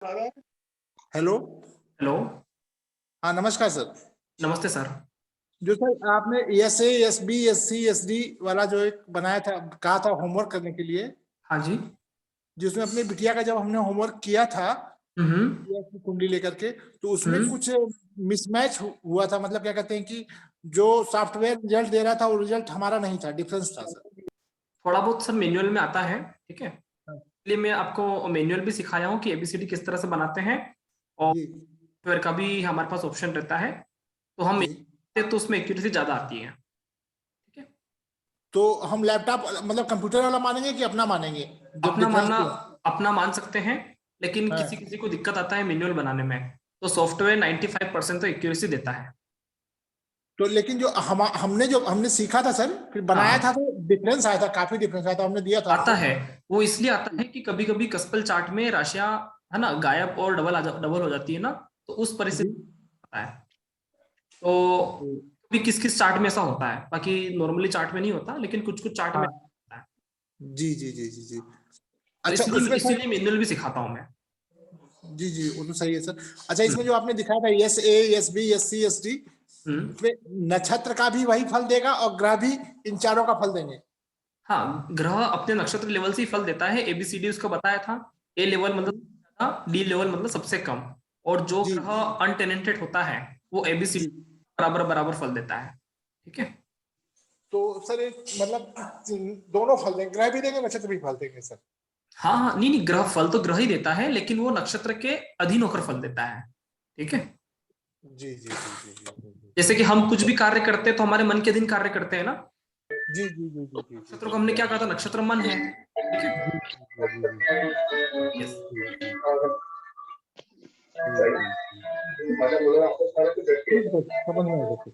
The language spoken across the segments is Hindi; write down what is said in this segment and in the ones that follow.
हेलो। हेलो। हाँ, नमस्कार सर। नमस्ते सर। जो सर आपने S A S B S C S D वाला जो एक बनाया था, कहा था होमवर्क करने के लिए, हाँ जी। जिसमें अपनी बिटिया का जब हमने होमवर्क किया था हम्म। की कुंडली लेकर के, तो उसमें हम्म। कुछ मिसमैच हुआ था। मतलब क्या कहते हैं कि जो सॉफ्टवेयर रिजल्ट दे रहा था वो रिजल्ट हमारा नहीं था, डिफरेंस था सर। थोड़ा बहुत सर मैनुअल में आता है, ठीक है। हाँ, इसलिए मैं आपको मैनुअल भी सिखाया हूँ कि एबीसीडी किस तरह से बनाते हैं, और जी फिर का भी हमारे पास ऑप्शन रहता है, तो हम जी। तो उसमें एक्यूरेसी ज्यादा आती है, ठीक है। तो हम लैपटॉप मतलब कंप्यूटर वाला मानेंगे कि अपना मानेंगे जब अपना डिफरेंस मानना, हुआ? अपना मान सकते हैं, लेकिन किसी हाँ, किसी को दिक्कत आता है मैनुअल बनाने में, तो सॉफ्टवेयर 95% तो एक्यूरेसी देता है। तो लेकिन जो हमने सीखा था सर, फिर बनाया था हाँ, तो डिफरेंस आया था, काफी डिफरेंस आया था, हमने दिया था आता आपको। है। वो इसलिए आता है कि कभी कभी कस्पल चार्ट में राशियां, है ना, गायब और डबल हो जाती है ना, तो उस जी परिस्थिति आता है। तो कभी किस किस चार्ट में ऐसा होता है, बाकी नॉर्मली चार्ट में नहीं होता, लेकिन कुछ कुछ चार्ट में हाँ, होता है। जी जी जी जी जी। तो अच्छा, इसलिए उसमें सर, इसीलिए मैनुअल भी सिखाता हूँ मैं। जी जी, वो तो सही है सर। अच्छा, इसमें हम्म। जो आपने दिखाया था S A S B S C S D, हम्म। उसमें नक्षत्र का भी वही फल देगा और ग्रह भी इन चारों का फल देंगे? हाँ, ग्रह अपने नक्षत्र लेवल से ही फल देता है, एबीसीडी उसको बताया था। ए लेवल मतलब हम्म, सबसे ज्यादा, डी लेवल मतलब सबसे कम, और जो जी ग्रह अनटेनेंटेड होता है वो एबीसीडी जी। बराबर बराबर फल देता है, ठीक है। तो सर एक मतलब दोनों फल देंगे, ग्रह भी देंगे नक्षत्र भी फल देंगे सर? हाँ हाँ, नहीं नहीं, ग्रह फल तो ग्रह ही देता है, लेकिन वो नक्षत्र के अधीन होकर फल देता है, ठीक है। जी जी जी जी जी जी जैसे कि हम कुछ भी कार्य करते हैं तो हमारे मन के अधीन कार्य करते हैं ना, जी जी जी जी तो जी जी नक्षत्र को हमने क्या कहा था, नक्षत्र मन है, ठीक है। जी जी जी जी यस। जी जी। ठीक है, ठीक है, समझ में आया सर।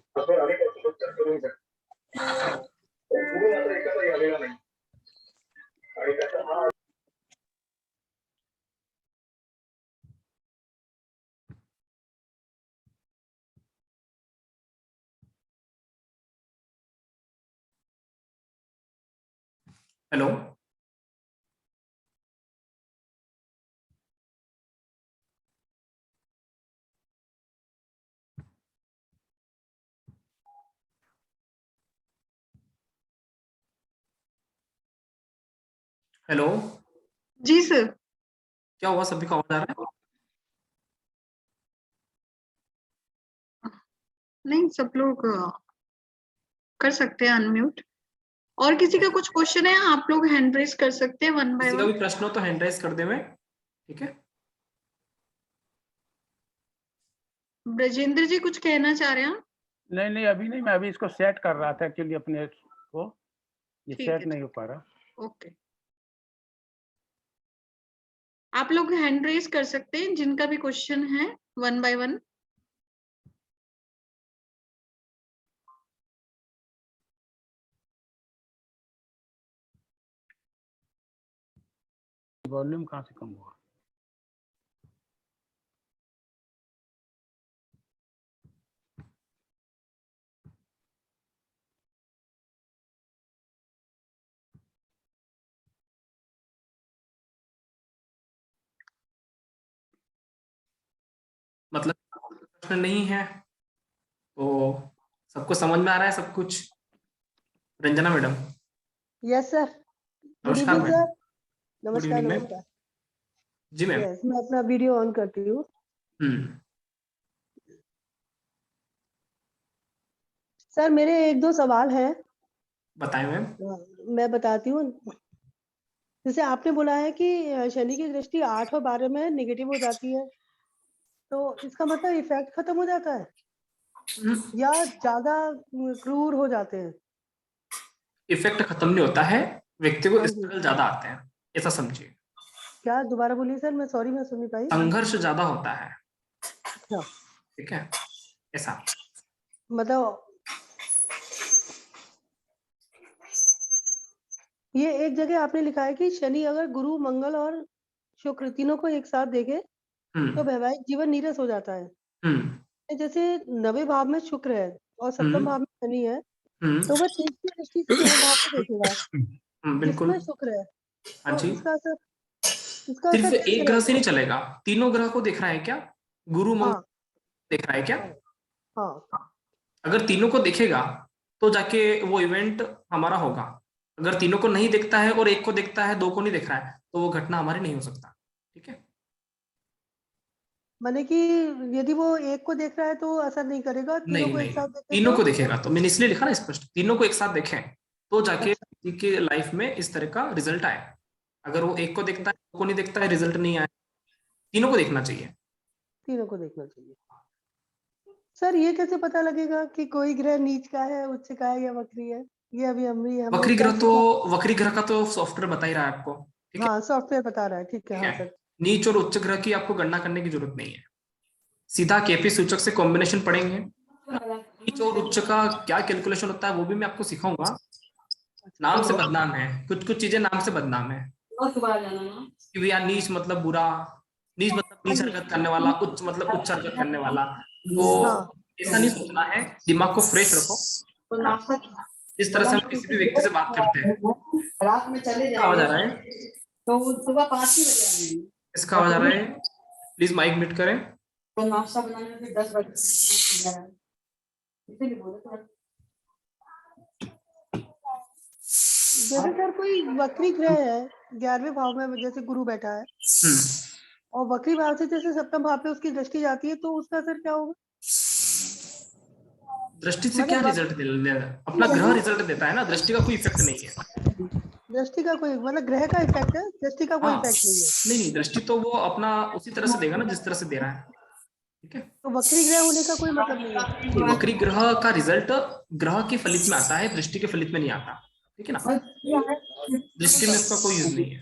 हेलो। हेलो। जी सर। क्या हुआ, सभी का आवाज आ रहा है? नहीं, सब लोग कर सकते हैं अनम्यूट। और किसी का कुछ क्वेश्चन है, आप लोग हैंड रेज कर सकते हैं वन बाय किसी का वन। भी प्रश्न हो तो हैंड राइज कर दे में, ठीक है। ब्रजेंद्र जी कुछ कहना चाह रहे हैं आप? नहीं नहीं, अभी नहीं, मैं अभी इसको सेट कर रहा था एक्चुअली अपने को, ये ठीक सेट है, नहीं हो पा रहा। ओके। आप लोग हैंड रेज कर सकते हैं जिनका भी क्वेश्चन है, वन बाय वन। वॉल्यूम कहाँ से कम हुआ? मतलब प्रश्न नहीं है तो सबको समझ में आ रहा है सब कुछ? Ranjana madam. Yes sir. Good नमस्कार इवनिंग मैम। सर। गुड नमस्कार इवनिंग मैम। नमस्कार। जी मैम। यस, मैं अपना वीडियो ऑन करती हूँ। हम्म। सर मेरे एक दो सवाल हैं, बताएं मैम। मैं बताती हूँ। जैसे आपने बोला है कि शनि की दृष्टि 8 और 12 में नेगेटिव हो जाती है, तो इसका मतलब इफेक्ट खत्म हो जाता है या ज्यादा क्रूर हो जाते हैं? इफेक्ट खत्म नहीं होता है, व्यक्ति को हाँ जी। स्ट्रगल ज्यादा आते हैं, ऐसा समझिए। क्या, दोबारा बोलिए सर, मैं सॉरी, मैं सुन नहीं पाई। संघर्ष ज्यादा होता है, अच्छा, ठीक है, ऐसा। मतलब ये एक जगह आपने लिखा है कि शनि अगर गुरु मंगल और शुक्र तीनों को एक साथ देखे तो हम्म। वैवाहिक जीवन नीरस हो जाता है। हम्म। जैसे 9वें भाव में शुक्र है और 7वें हम्म। भाव में शनि है, तो हम्म। वह तीसरी दृष्टि से 9वें भाव को देखेगा बिल्कुल। जिसमें शुक्र है, हाँ तो जी। इसका असर इसका सिर्फ असर एक ग्रह से नहीं चलेगा, तीनों ग्रह को देख रहा है क्या? गुरु मंगल हाँ देख रहा है क्या? हाँ अगर तीनों को देखेगा तो जाके वो इवेंट हमारा होगा। अगर तीनों को नहीं देखता है और एक को देखता है, दो को नहीं देख रहा है, तो वो घटना हमारी नहीं हो सकता। ठीक है, माने कि यदि वो एक को देख रहा है तो असर नहीं करेगा, तीनों नहीं को एक नहीं, साथ देखे तीनों तो को देखेगा। तो मैंने इसलिए लिखा ना स्पष्ट, तीनों को एक साथ देखें तो जाके अच्छा। किसी के लाइफ में इस तरह का रिजल्ट आए। अगर वो एक को देखता है, दो को नहीं देखता है, रिजल्ट नहीं आए। तीनों को देखना चाहिए। तीनों को देखना चाहिए। सर ये कैसे पता लगेगा कि कोई ग्रह नीच का है, उच्च का है या वक्री है? ये अभी हमने वक्री कल ग्रह तो, सीखा। वक्री ग्रह का तो सॉफ्टवेयर बता ही रहा है आपको। ठीक है, हाँ सॉफ्टवेयर बता रहा है, ठीक है। ठीक हाँ है। सर। नीच और उच्च ग्रह की आपको गणना करने की जरूरत नहीं है, सीधा केपी सूचक से कॉम्बिनेशन पढ़ेंगे। नीच और उच्च का क्या कैलकुलेशन होता है वो भी मैं आपको सिखाऊंगा। नाम से बदनाम है, कुछ कुछ चीजें नाम से बदनाम है कि भैया नीच मतलब बुरा, नीच मतलब नीच हरकत करने वाला, उच्च मतलब उच्च हरकत करने वाला। तो हाँ ऐसा नहीं सोचना है, दिमाग को फ्रेश रखो। जिस तरह से हम किसी भी व्यक्ति से बात करते हैं। रात में चले इसका आवाज आ रहा जाएंगे है? तो वो सुबह 5 ही बजे आएंगे। इसका आवाज आ रहा है? प्लीज माइक म्यूट करें। तो नाश्ता बनाने में फिर 10 बजे इसीलिए बोले तो। जैसे सर कोई वक्री ग्रह है 11वें भाव में, जैसे गुरु बैठा है और वक्री भाव से जैसे सप्तम भाव पे उसकी दृष्टि जाती है, तो उसका असर क्या होगा? दृष्टि से क्या मतलब रिजल्ट देता है? अपना ग्रह रिजल्ट देता है ना, दृष्टि का कोई इफेक्ट नहीं है। दृष्टि का कोई मतलब ग्रह का इफेक्ट है, दृष्टि का कोई हाँ, इफेक्ट नहीं है। नहीं नहीं, दृष्टि तो वो अपना उसी तरह से देगा ना जिस तरह से दे रहा है। ठीक है, तो वक्री ग्रह होने का कोई मतलब नहीं है। ये वक्री ग्रह का रिजल्ट ग्रह के फलित में आता है, दृष्टि के फलित में नहीं आता। ठीक है ना, दृष्टि में उसका कोई यूज नहीं है।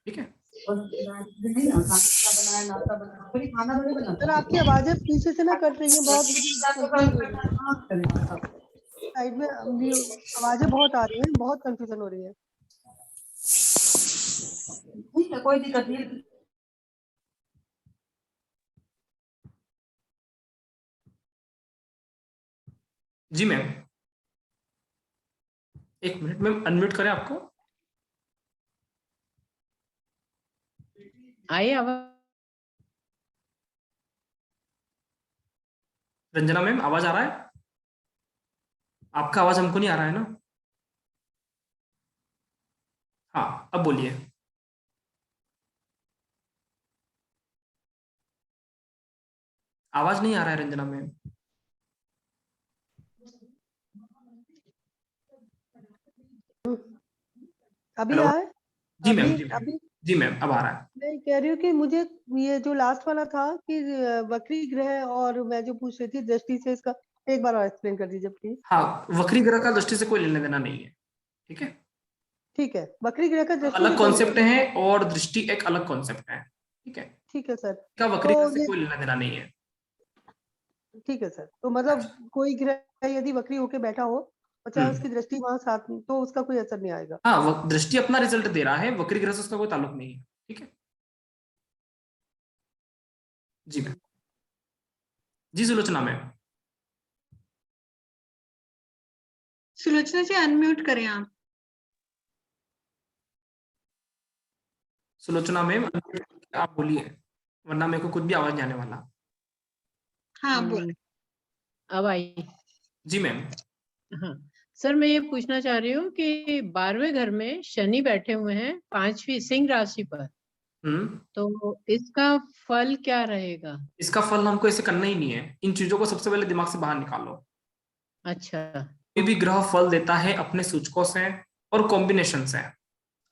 ठीक है, सर आपकी आवाजें पीछे से ना कट रही हैं, बहुत कंफ्यूजन हो रही है। साइड में आवाजें बहुत आ रही हैं, बहुत कंफ्यूजन हो रही है। ठीक है, कोई दिक्कत नहीं। जी मैम, एक मिनट मैम, अनम्यूट करें आपको। आइए आवाज। रंजना मैम, आवाज आ रहा है? आपका आवाज हमको नहीं आ रहा है ना? हाँ, अब बोलिए। आवाज नहीं आ रहा है रंजना मैम। अभी हेलो। आए? जी मैम, अभी जी मैम, अभी जी मैम, अब आ रहा है। मैं कह रही हूँ कि मुझे ये जो लास्ट वाला था कि वक्री ग्रह, और मैं जो पूछ रही थी दृष्टि से, इसका एक बार और एक्सप्लेन कर दीजिए प्लीज। हाँ, वक्री ग्रह का दृष्टि से कोई लेना देना नहीं है। ठीक है, ठीक है, वक्री ग्रह का दृष्टि अलग से कोई कॉन्सेप्ट है और दृष्टि एक अलग कॉन्सेप्ट है। ठीक है, ठीक है सर। का वक्री ग्रह तो से ये कोई लेना देना नहीं है। ठीक है सर, तो मतलब कोई ग्रह यदि वक्री होके बैठा हो और चाहे उसकी दृष्टि वहां साथ, तो उसका कोई असर नहीं आएगा। हाँ, दृष्टि अपना रिजल्ट दे रहा है, वक्री ग्रह से उसका कोई ताल्लुक नहीं है। ठीक है, जी मैम। जी सुलोचना मैम। सुलोचना जी अनम्यूट करें आप। सुलोचना मैम, आप बोलिए, वरना मेरे को कुछ भी आवाज नहीं आने वाला। हाँ बोले। अब आई। जी मैम। हाँ सर, मैं ये पूछना चाह रही हूँ कि 12वें घर में शनि बैठे हुए हैं 5वीं सिंह राशि पर, तो इसका फल क्या रहेगा? इसका फल हमको ऐसे करना ही नहीं है। इन चीजों को सबसे पहले दिमाग से बाहर निकालो। अच्छा कोई भी ग्रह फल देता है अपने सूचकों से और कॉम्बिनेशन से।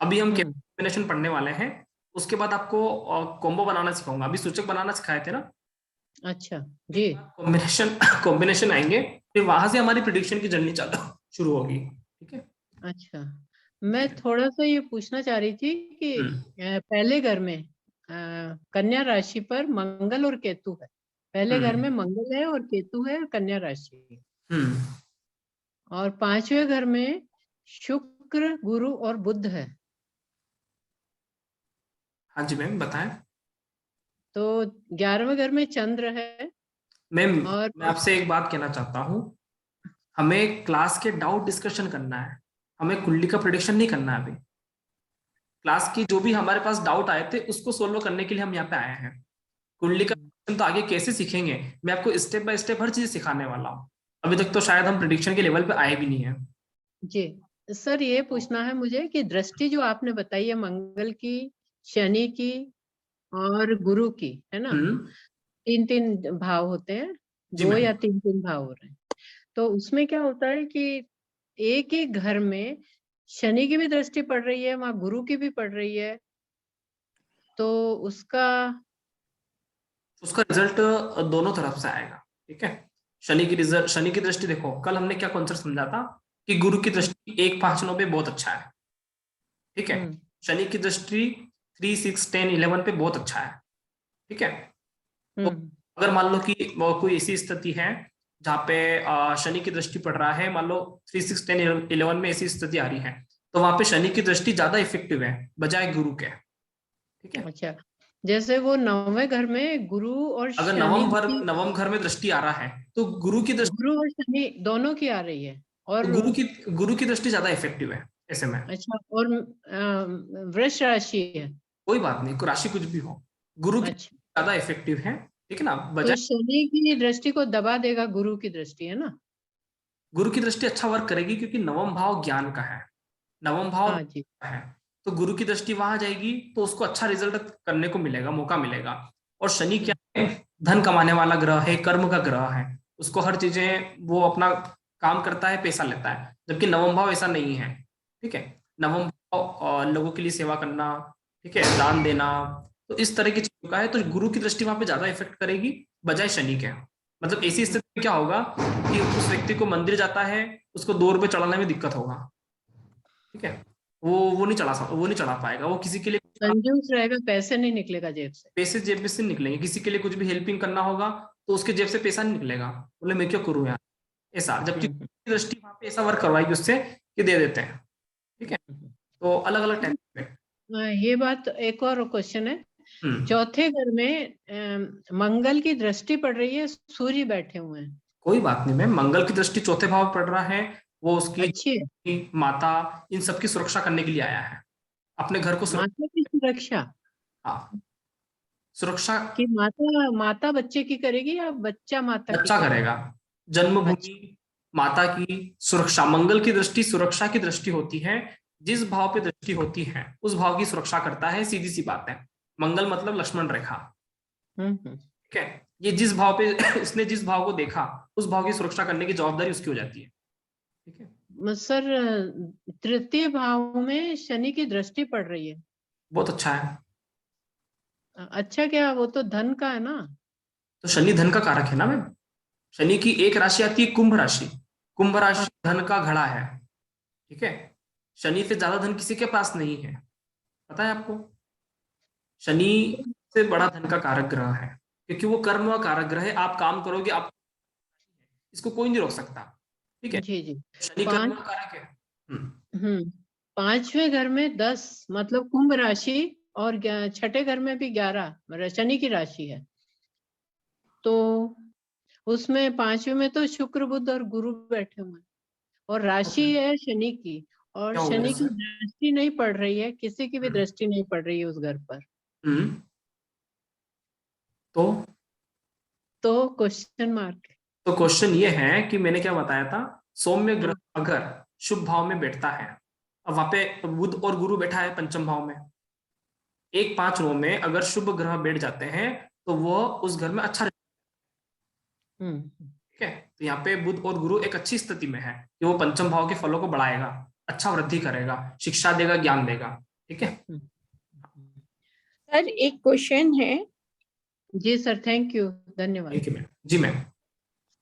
अभी हम कॉम्बिनेशन पढ़ने वाले हैं, उसके बाद आपको कॉम्बो बनाना सिखाऊंगा। अभी सूचक बनाना सिखाए थे ना। अच्छा जी। कॉम्बिनेशन आएंगे, फिर वहां से हमारी प्रिडिक्शन की जर्नी चालू शुरू होगी। ठीक है, अच्छा, मैं थोड़ा सा ये पूछना चाह रही थी कि पहले घर में कन्या राशि पर मंगल और केतु है। पहले घर में मंगल है और केतु है कन्या राशि, और 5वें घर में शुक्र, गुरु और बुध है। हाँ जी मैम, बताएं। तो 11वें घर में चंद्र है। मैम, और मैं आपसे एक बात कहना चाहता हूँ, हमें क्लास के डाउट डिस्कशन करना है, हमें कुंडली का प्रेडिक्शन नहीं करना है अभी। क्लास की जो भी हमारे पास डाउट आए थे उसको सोल्व करने के लिए हम यहाँ पे आए हैं। कुंडली का तो आगे कैसे सीखेंगे, मैं आपको स्टेप बाय स्टेप हर चीज सिखाने वाला हूँ। अभी तक तो शायद हम प्रिडिक्शन के लेवल पे आए भी नहीं है। जी सर, ये पूछना है मुझे कि दृष्टि जो आपने बताई है मंगल की, शनि की और गुरु की, है ना, 3-3 भाव होते हैं, जी 2 मैम। या 3-3 भाव हो रहे हैं, तो उसमें क्या होता है कि एक ही घर में शनि की भी दृष्टि पड़ रही है, वहां गुरु की भी पड़ रही है, तो उसका रिजल्ट दोनों तरफ से आएगा। ठीक है, शनि की दृष्टि देखो, कल हमने क्या कॉन्सेप्ट समझा था कि गुरु की दृष्टि 1, 5, 9 पे बहुत अच्छा है। ठीक है, शनि की दृष्टि 3, 6, 10, 11 पे बहुत अच्छा है। ठीक है, तो अगर मान लो कि कोई ऐसी स्थिति है जहाँ पे शनि की दृष्टि पड़ रहा है, मान लो 3, 6, 10, 11 में ऐसी स्थिति आ रही है, तो वहां पे शनि की दृष्टि ज्यादा इफेक्टिव है बजाय गुरु के। ठीक है, अच्छा, जैसे वो 9वें घर में गुरु और अगर शनि, नवम घर में दृष्टि आ रहा है तो गुरु की दृष्टि, गुरु और शनि दोनों की आ रही है, और तो गुरु की दृष्टि ज्यादा इफेक्टिव है ऐसे में। अच्छा, और वृष राशि है, कोई बात नहीं, राशि कुछ भी हो, गुरु की अच्छा, ज्यादा इफेक्टिव है। ठीक है ना, तो बजाय शनि की दृष्टि को दबा देगा गुरु की दृष्टि, है ना। गुरु की दृष्टि अच्छा वर्क करेगी क्योंकि नवम भाव ज्ञान का है, नवम भाव हाँ जी, है, तो गुरु की दृष्टि वहां जाएगी तो उसको अच्छा रिजल्ट करने को मिलेगा, मौका मिलेगा। और शनि क्या है, धन कमाने वाला ग्रह है, कर्म का ग्रह है, उसको हर चीजें वो अपना काम करता है, पैसा लेता है, जबकि नवम भाव ऐसा नहीं है। ठीक है, नवम भाव लोगों के लिए सेवा करना, ठीक है, दान देना, तो इस तरह की चीजों का है, तो गुरु की दृष्टि वहां पे ज्यादा इफेक्ट करेगी बजाय शनि के। मतलब ऐसी स्थिति में क्या होगा कि उस व्यक्ति को मंदिर जाता है, उसको 2 रुपए चढ़ाने में दिक्कत होगा। ठीक है, वो नहीं चढ़ा पाएगा, वो किसी के लिए कंजूस रहेगा, पैसे नहीं निकलेगा जेब से। पैसे जेब में से निकलेंगे, किसी के लिए कुछ भी हेल्पिंग करना होगा तो उसके जेब से पैसा नहीं निकलेगा, बोले मैं क्यों करूं यार ऐसा, जबकि दृष्टि वहां पे ऐसा वर्क करवाएगी उससे कि दे देते हैं। ठीक है, तो अलग अलग टाइप में। ये बात, एक और क्वेश्चन है, हम्म, चौथे घर में मंगल की दृष्टि पड़ रही है, सूर्य बैठे हुए हैं, कोई बात नहीं मैम, मंगल की दृष्टि चौथे भाव में पड़ रहा है, वो उसकी अच्छी है, माता इन सबकी सुरक्षा करने के लिए आया है, अपने घर को माता की सुरक्षा, हाँ, सुरक्षा कि माता माता बच्चे की करेगी या बच्चा माता की अच्छा करेगा? करेगा। जन्मभूमि माता की सुरक्षा, मंगल की दृष्टि सुरक्षा की दृष्टि होती है, जिस भाव पे दृष्टि होती है उस भाव की सुरक्षा करता है, सीधी सी बात है। मंगल मतलब लक्ष्मण रेखा। ठीक है, ये जिस भाव पे उसने जिस भाव को देखा उस भाव की सुरक्षा करने की जवाबदारी उसकी हो जाती है। ठीक है, सर, तृतीय भाव में शनि की दृष्टि पड़ रही है, बहुत अच्छा है। अच्छा क्या, वो तो धन का है ना। तो शनि धन का कारक है ना मैम, शनि की एक राशि आती है कुंभ राशि, कुंभ राशि धन का घड़ा है। ठीक है, शनि से ज्यादा धन किसी के पास नहीं है, पता है आपको, शनि से बड़ा धन का कारक ग्रह है, क्योंकि वो कर्म का कारक ग्रह है, आप काम करोगे, आप इसको कोई नहीं रोक सकता। ठीक है, जी जी, शनि कर्म का कारक है। 5वें घर में 10, मतलब कुंभ राशि, और छठे घर में भी 11 शनि की राशि है, तो उसमें 5वें में तो शुक्र बुध और गुरु बैठे हुए हैं, और राशि है शनि की, और क्या हो गया शनि की इससे? दृष्टि नहीं पड़ रही है, किसी की भी दृष्टि नहीं पड़ रही है उस घर पर, हम्म, तो क्वेश्चन मार्क है। तो क्वेश्चन ये है कि मैंने क्या बताया था, सौम्य ग्रह अगर शुभ भाव में बैठता है, अब वहां पे बुध और गुरु बैठा है पंचम भाव में, 1, 5, 9 में अगर शुभ ग्रह बैठ जाते हैं तो वो उस घर में अच्छा। ठीक है, तो यहाँ पे बुध और गुरु एक अच्छी स्थिति में है कि वो पंचम भाव के फलों को बढ़ाएगा, अच्छा वृद्धि करेगा, शिक्षा देगा, ज्ञान देगा। ठीक है, सर एक क्वेश्चन है। जी सर, थैंक यू, धन्यवाद। Thank you ma'am. जी ma'am,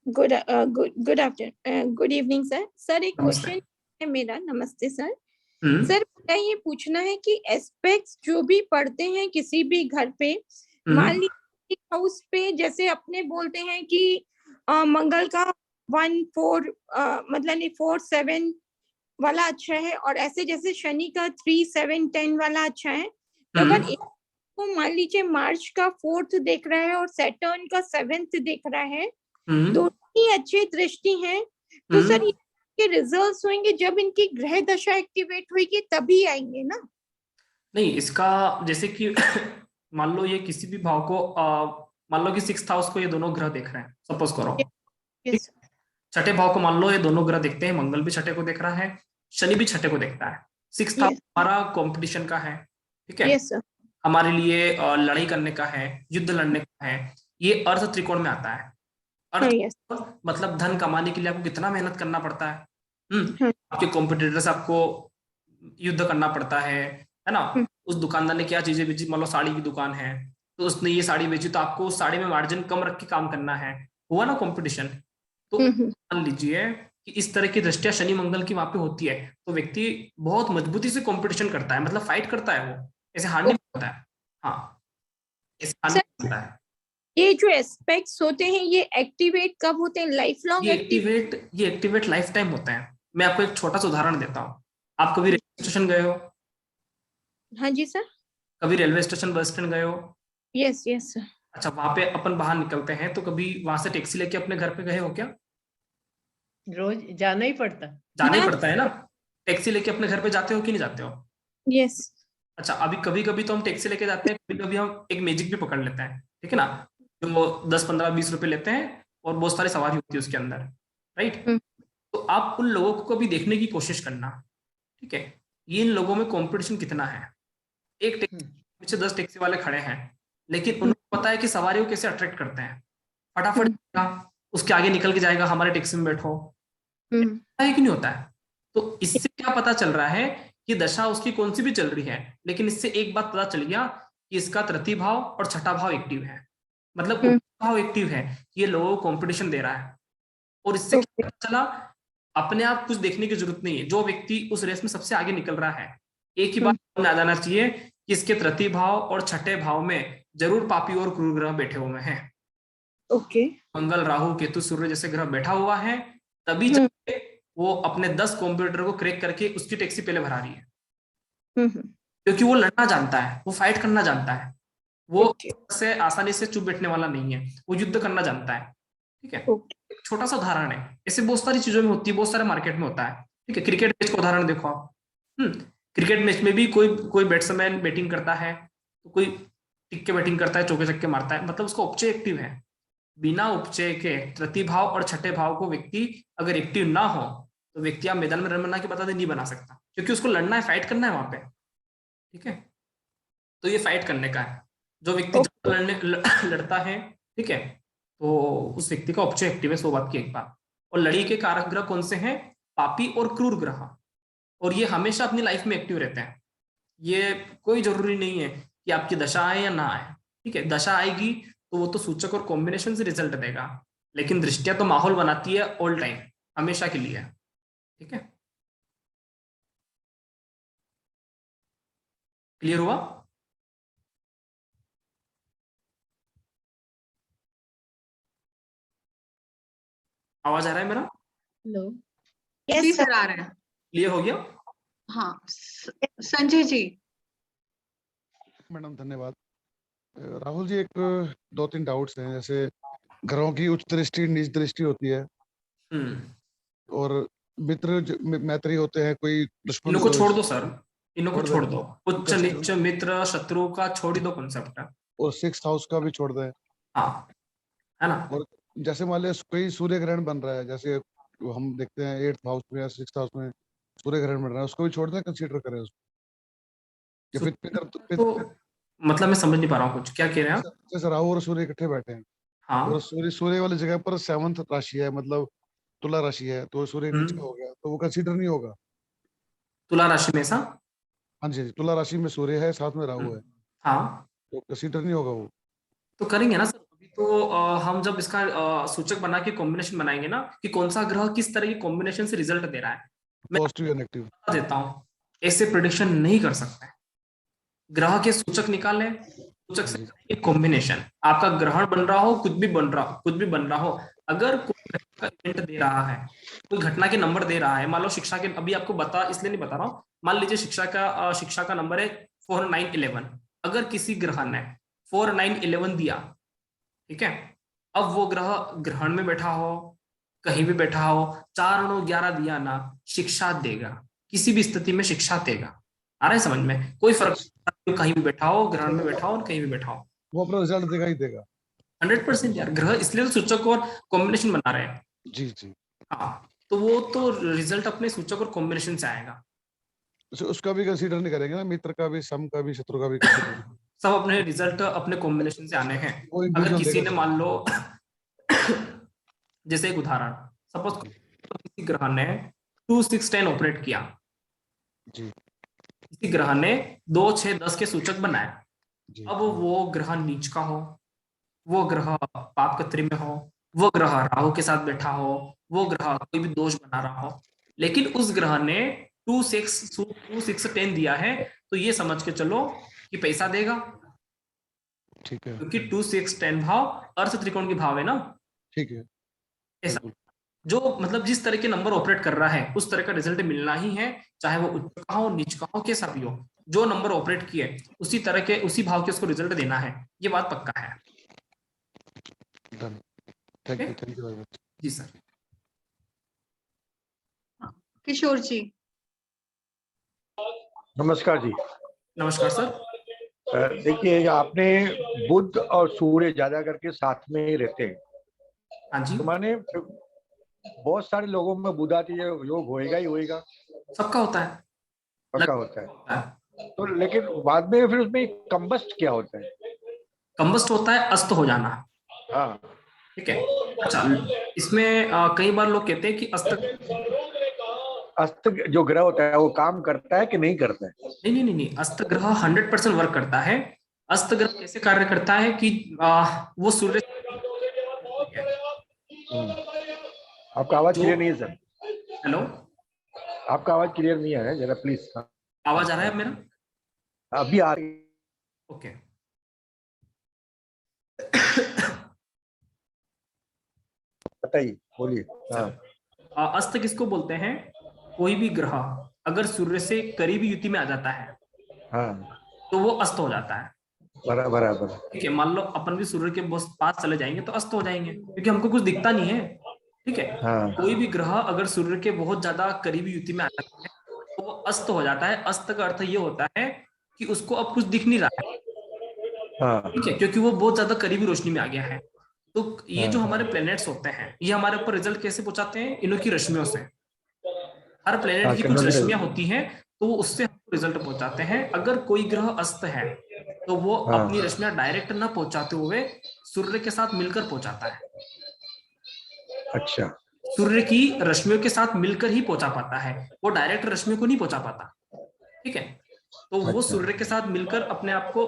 good afternoon, good evening sir. Sir एक नमस्ते। क्वेश्चन है मेरा। नमस्ते सर। हम्म, सर मेरा ये पूछना है कि एस्पेक्ट्स जो भी पढ़ते हैं किसी भी घर पे, मान लीजिए हाउस पे, जैसे अपने बोलते हैं कि मंगल का 1, 4 मतलब 4, 7 वाला अच्छा है, और ऐसे जैसे शनि का 3, 7, 10 वाला अच्छा है, तो अगर एक को मान लीजिए मार्च का 4th देख रहा है और सैटर्न का 7th देख रहा है, दोनों ही अच्छी दृष्टि हैं, तो सर ये रिजल्ट्स होंगे जब इनकी ग्रह दशा एक्टिवेट होगी तभी आएंगे ना। नहीं, इसका जैसे कि मान लो ये किसी भी भाव को मान लो कि 6th हाउस को ये दोनों ग्रह देख रहे हैं, सपोज करो। यस छठे भाव को मान लो ये दोनों ग्रह देखते हैं, मंगल भी छठे को देख रहा है, शनि भी छठे को देखता है। 6th हाउस हमारा कंपटीशन का है, ठीक है, यस सर हमारे लिए लड़ाई करने का है, युद्ध लड़ने का है। ये अर्थ त्रिकोण में आता है। अर्थ यस मतलब धन कमाने के लिए आपको कितना मेहनत करना पड़ता है। हाँ। आपके कॉम्पिटिटर से आपको युद्ध करना पड़ता है ना। उस दुकानदार ने क्या चीजें बेची, मान लो साड़ी की दुकान है तो उसने ये साड़ी बेची, तो आपको उस साड़ी में मार्जिन कम रख के काम करना है, हुआ ना कंपटीशन। तो मान लीजिए कि इस तरह की दृष्टिया शनि मंगल की वहां पे होती है, तो व्यक्ति बहुत मजबूती से कंपटीशन करता है, मतलब फाइट करता है, वो ऐसे हार नहीं होता है। हाँ, ऐसे हार नहीं होता है। ये जो एस्पेक्ट्स होते हैं ये एक्टिवेट कब होते हैं? लाइफ लॉन्ग ये एक्टिवेट लाइफ टाइम होता है। मैं आपको एक छोटा सा उदाहरण देता हूँ। आप कभी रेलवे स्टेशन गए हो? हाँ जी सर। कभी रेलवे स्टेशन बस स्टैंड गए हो? Yes yes sir. अच्छा, वहां पे अपन बाहर निकलते हैं तो कभी वहां से टैक्सी लेके अपने घर पे गए हो क्या? रोज जाना ही पड़ता। जाना ही पड़ता है ना। टैक्सी लेके अपने घर पे जाते हो कि नहीं जाते हो? यस। अच्छा, अभी कभी कभी तो हम टैक्सी लेके जाते हैं, कभी कभी हम एक मैजिक भी पकड़ लेते हैं, ठीक है ना, जो 10 15 20 रुपए लेते हैं और बहुत सारी सवारी होती है उसके अंदर, राइट। तो आप उन लोगों को कभी देखने की कोशिश करना, ठीक है, ये इन लोगों में कंपटीशन कितना है। एक टैक्सी पीछे 10 टैक्सी वाले खड़े हैं, लेकिन उनको पता है कि सवारियों कैसे अट्रैक्ट करते हैं। फटाफट जाएगा, उसके आगे निकल के जाएगा, हमारे टैक्सी में बैठो, होता है कि नहीं होता है। तो इससे क्या पता चल रहा है कि दशा उसकी कौन सी भी चल रही है, लेकिन इससे एक बात पता चल गया कि इसका तृतीय भाव और छठा भाव एक्टिव है, मतलब भाव एक्टिव है, ये लोगों को कंपटीशन दे रहा है। और इससे क्या पता चला, अपने आप कुछ देखने की जरूरत नहीं है, जो व्यक्ति उस रेस में सबसे आगे निकल रहा है, एक ही बात समझ आ जाना चाहिए कि इसके तृतीय भाव और छठे भाव में जरूर पापी और क्रूर ग्रह बैठे हुए हैं। ओके। मंगल राहु केतु सूर्य जैसे ग्रह बैठा हुआ है, तभी जाके वो अपने 10 कंप्यूटर को क्रैक करके उसकी टैक्सी पहले भरा रही है, क्योंकि वो लड़ना जानता है, वो फाइट करना जानता है, वो से आसानी से चुप बैठने वाला नहीं है, वो युद्ध करना जानता है, ठीक है। छोटा सा उदाहरण है, ऐसे बहुत सारी चीजों में होती है, बहुत सारे मार्केट में होता है, ठीक है। क्रिकेट मैच का उदाहरण देखो आप, क्रिकेट मैच में भी कोई बैट्समैन बैटिंग करता है तो कोई टिक के बैटिंग करता है, चौके छक्के मारता है, मतलब उसका उपचय एक्टिव है। बिना उपचय के तृतीय भाव और छठे भाव को व्यक्ति अगर एक्टिव ना हो तो व्यक्ति आप मैदान में रन बना के बता दे नहीं बना सकता, क्योंकि उसको लड़ना है, फाइट करना है वहां पे, ठीक है। तो ये फाइट करने का है, जो व्यक्ति लड़ता है, ठीक है, तो उस व्यक्ति का उपचय एक्टिव है, 100 बात की एक बात। और लड़ी के कारक ग्रह कौन से हैं? पापी और क्रूर ग्रह, और ये हमेशा अपनी लाइफ में एक्टिव रहते हैं। ये कोई जरूरी नहीं है कि आपकी दशा आए या ना आए, ठीक है। दशा आएगी तो वो तो सूचक और कॉम्बिनेशन से रिजल्ट देगा, लेकिन दृष्टिया तो माहौल बनाती है ऑल टाइम, हमेशा के लिए, ठीक है। क्लियर हुआ? आवाज आ रहा है मेरा? हेलो। जी सर आ रहा है। क्लियर हो गया? हाँ संजय जी। मैडम धन्यवाद। राहुल जी, एक 2-3 डाउट्स हैं, जैसे ग्रहों की उच्च दृष्टि नीच दृष्टि होती है, और मित्र मैत्री होते हैं, कोई दुश्मन। इनको छोड़ दो सर, इनको छोड़ दो, उच्च नीच मित्र शत्रु का छोड़ दो कॉन्सेप्ट, और 6th हाउस का भी छोड़ दें। हाँ, है ना। और जैसे मान लिया कोई सूर्य ग्रहण बन रहा है, जैसे हम देखते हैं 8th हाउस में या 6th हाउस में सूर्य ग्रहण बन रहा है, उसको भी छोड़ दें, कंसीडर करें उसको, या फिर मतलब मैं समझ नहीं पा रहा हूँ कुछ, क्या कह रहे हैं आप? जैसे राहु और सूर्य इकट्ठे बैठे हैं, हाँ, और सूर्य वाली जगह पर 7th राशि है, मतलब तुला राशि है, तो सूर्य नीचे हो गया, तो वो कंसीडर नहीं होगा। तुला राशि में ऐसा? हाँ जी, तुला राशि में सूर्य है, साथ में राहु है, हाँ, तो कंसीडर नहीं होगा वो। तो करेंगे ना सर। अभी तो हम जब इसका सूचक बना के कॉम्बिनेशन बनाएंगे ना कि कौन सा ग्रह किस तरह की कॉम्बिनेशन से रिजल्ट दे रहा है, मैं पॉजिटिव या नेगेटिव देता हूँ। ऐसे प्रेडिक्शन नहीं कर सकते। ग्रह के सूचक निकाले, सूचक से एक कॉम्बिनेशन, आपका ग्रहण बन रहा हो, कुछ भी बन रहा हो, अगर कोई इवेंट दे रहा है, कोई घटना के नंबर दे रहा है, मान लो शिक्षा के, अभी आपको इसलिए नहीं बता रहा हूँ, मान लीजिए शिक्षा का नंबर है 4 9 11, अगर किसी ग्रह ने 4 9 11 दिया, ठीक है, अब वो ग्रह ग्रहण में बैठा हो, कहीं भी बैठा हो, 4 9 11 दिया ना, शिक्षा देगा, किसी भी स्थिति में शिक्षा देगा। आ रहा है समझ में? कोई फर्क कहीं भी बैठा हो, ग्रहण में बैठा हो और कहीं भी बैठा हो, वो अपना रिजल्ट देगा ही देगा। 100% यार। ग्रह इसलिए तो सूचक और कॉम्बिनेशन बना रहे हैं। जी जी। हाँ, तो वो तो रिजल्ट अपने सूचक और कॉम्बिनेशन से आएगा। उसका भी कंसीडर नहीं करेंगे ना, मित्र का भी, सम का भी, शत्रु का भी consider सब अपने रिजल्ट अपने कॉम्बिनेशन से आने हैं। वो अगर individual किसी देगा ने मान लो जैसे एक उदाहरण, सपोज किसी ग्रह ने 2, 6, 10 ऑपरेट किया, जी किसी ग्रह ने 2, 6, 10 के सूचक बनाए। जी। अब वो ग्रह नीच का हो, वो ग्रह पाप कत्री में हो, वो ग्रह राहु के साथ बैठा हो, वो ग्रह कोई भी दोष बना रहा हो, लेकिन उस ग्रह ने 2, 6, 10 दिया है, तो ये समझ के चलो कि पैसा देगा, ठीक है क्योंकि 2, 6, 10 भाव अर्थ त्रिकोण के भाव है ना। ठीक है। ऐसा बिल्कुल। जो मतलब जिस तरह के नंबर ऑपरेट कर रहा है उस तरह का रिजल्ट मिलना ही है, चाहे वो उच्च का हो, नीच का हो, कैसा भी हो। जो नंबर ऑपरेट किए उसी तरह के, उसी भाव के उसको रिजल्ट देना है, ये बात पक्का है। Done. Thank you very much. जी सर। किशोर जी। नमस्कार जी। नमस्कार सर। देखिए, आपने बुध और सूर्य ज्यादा करके साथ में ही रहते हैं, हाँ जी। तो माने बहुत सारे लोगों में बुध आती है, योग होएगा ही होएगा, सबका होता है, पक्का होता है। तो लेकिन बाद में फिर उसमें कंबस्ट क्या होता है? कंबस्ट होता है अस्त हो जाना। हाँ ठीक है। अच्छा, इसमें कई बार लोग कहते हैं कि अस्त जो ग्रह होता है वो काम करता है कि नहीं करता है? नहीं, अस्त ग्रह 100% वर्क करता है। अस्त ग्रह कैसे कार्य करता है कि वो सूर्य, आपका आवाज क्लियर नहीं है सर। हेलो, आपका आवाज क्लियर नहीं आ रहा है, जरा प्लीज। आवाज आ रहा है अब मेरा? अभी आ रही। ओके। बताइए, बोलिए। हाँ। अस्त किसको बोलते हैं? कोई भी ग्रह अगर सूर्य से करीबी युति में आ जाता है, हाँ तो वो अस्त हो जाता है। बराबर। ठीक है, मान लो अपन भी सूर्य के बहुत पास चले जाएंगे तो अस्त हो जाएंगे, क्योंकि हमको कुछ दिखता नहीं है। ठीक है। हाँ। कोई भी ग्रह अगर सूर्य के बहुत ज्यादा करीबी युति में आ जाता है तो वो अस्त हो जाता है। अस्त का अर्थ ये होता है कि उसको अब कुछ दिख नहीं रहा है। हाँ। ठीक है, क्योंकि वो बहुत ज्यादा करीबी रोशनी में आ गया है। तो ये जो हाँ। हमारे प्लैनेट्स होते हैं, ये हमारे ऊपर रिजल्ट कैसे पहुंचाते हैं? इन्हों की रश्मियों से। हर प्लेनेट हाँ, की कुछ रश्मियां होती हैं, तो वो उससे हमको रिजल्ट पहुंचाते हैं। अगर कोई ग्रह अस्त है तो वो हाँ। अपनी रश्मियां डायरेक्ट ना पहुंचाते हुए सूर्य के साथ मिलकर पहुंचाता है। अच्छा। सूर्य की रश्मियों के साथ मिलकर ही पहुंचा पाता है, वो डायरेक्ट रश्मियों को नहीं पहुंचा पाता। ठीक है, तो वो अच्छा। सूर्य के साथ मिलकर अपने आप को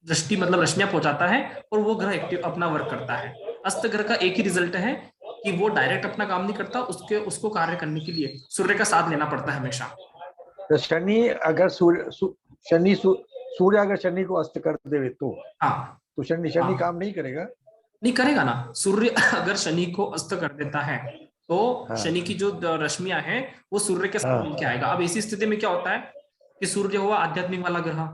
दृष्टि मतलब रश्मियां पहुंचाता है, और वो ग्रह एक्टिव अपना वर्क करता है। अस्त ग्रह का एक ही रिजल्ट है कि वो डायरेक्ट अपना काम नहीं करता, उसको कार्य करने के लिए सूर्य का साथ लेना पड़ता है हमेशा। तो शनि अगर सूर्य अगर शनि को अस्त कर दे तो हाँ, तो शनि हाँ। काम नहीं करेगा? नहीं करेगा ना। सूर्य अगर शनि को अस्त कर देता है तो हाँ। शनि की जो रश्मियां हैं वो सूर्य के साथ हाँ। मिलके आएगा। अब ऐसी स्थिति में क्या होता है कि सूर्य हुआ आध्यात्मिक वाला ग्रह,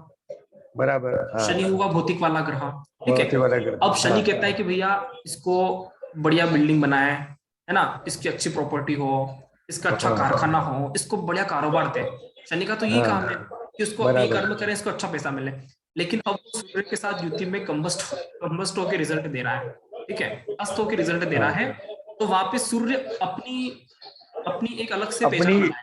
बराबर। हाँ। शनि हुआ भौतिक वाला ग्रह। ठीक भौतिक वाला है। ग्रह। अब शनि हाँ। कहता है कि भैया इसको बढ़िया बिल्डिंग बनाए, है ना, इसकी अच्छी प्रॉपर्टी हो, इसका अच्छा हाँ। कारखाना हो, इसको बढ़िया कारोबार दे। शनि का तो यही हाँ। काम है कि उसको ये बराबर। कर्म करें, इसको अच्छा पैसा मिले। लेकिन अब वो सूर्य के साथ युति में कंबस्ट होकर रिजल्ट दे रहा है। ठीक है, अस्त होकर रिजल्ट दे रहा है। तो वहां पे सूर्य अपनी एक अलग से पहचान बनाएगा,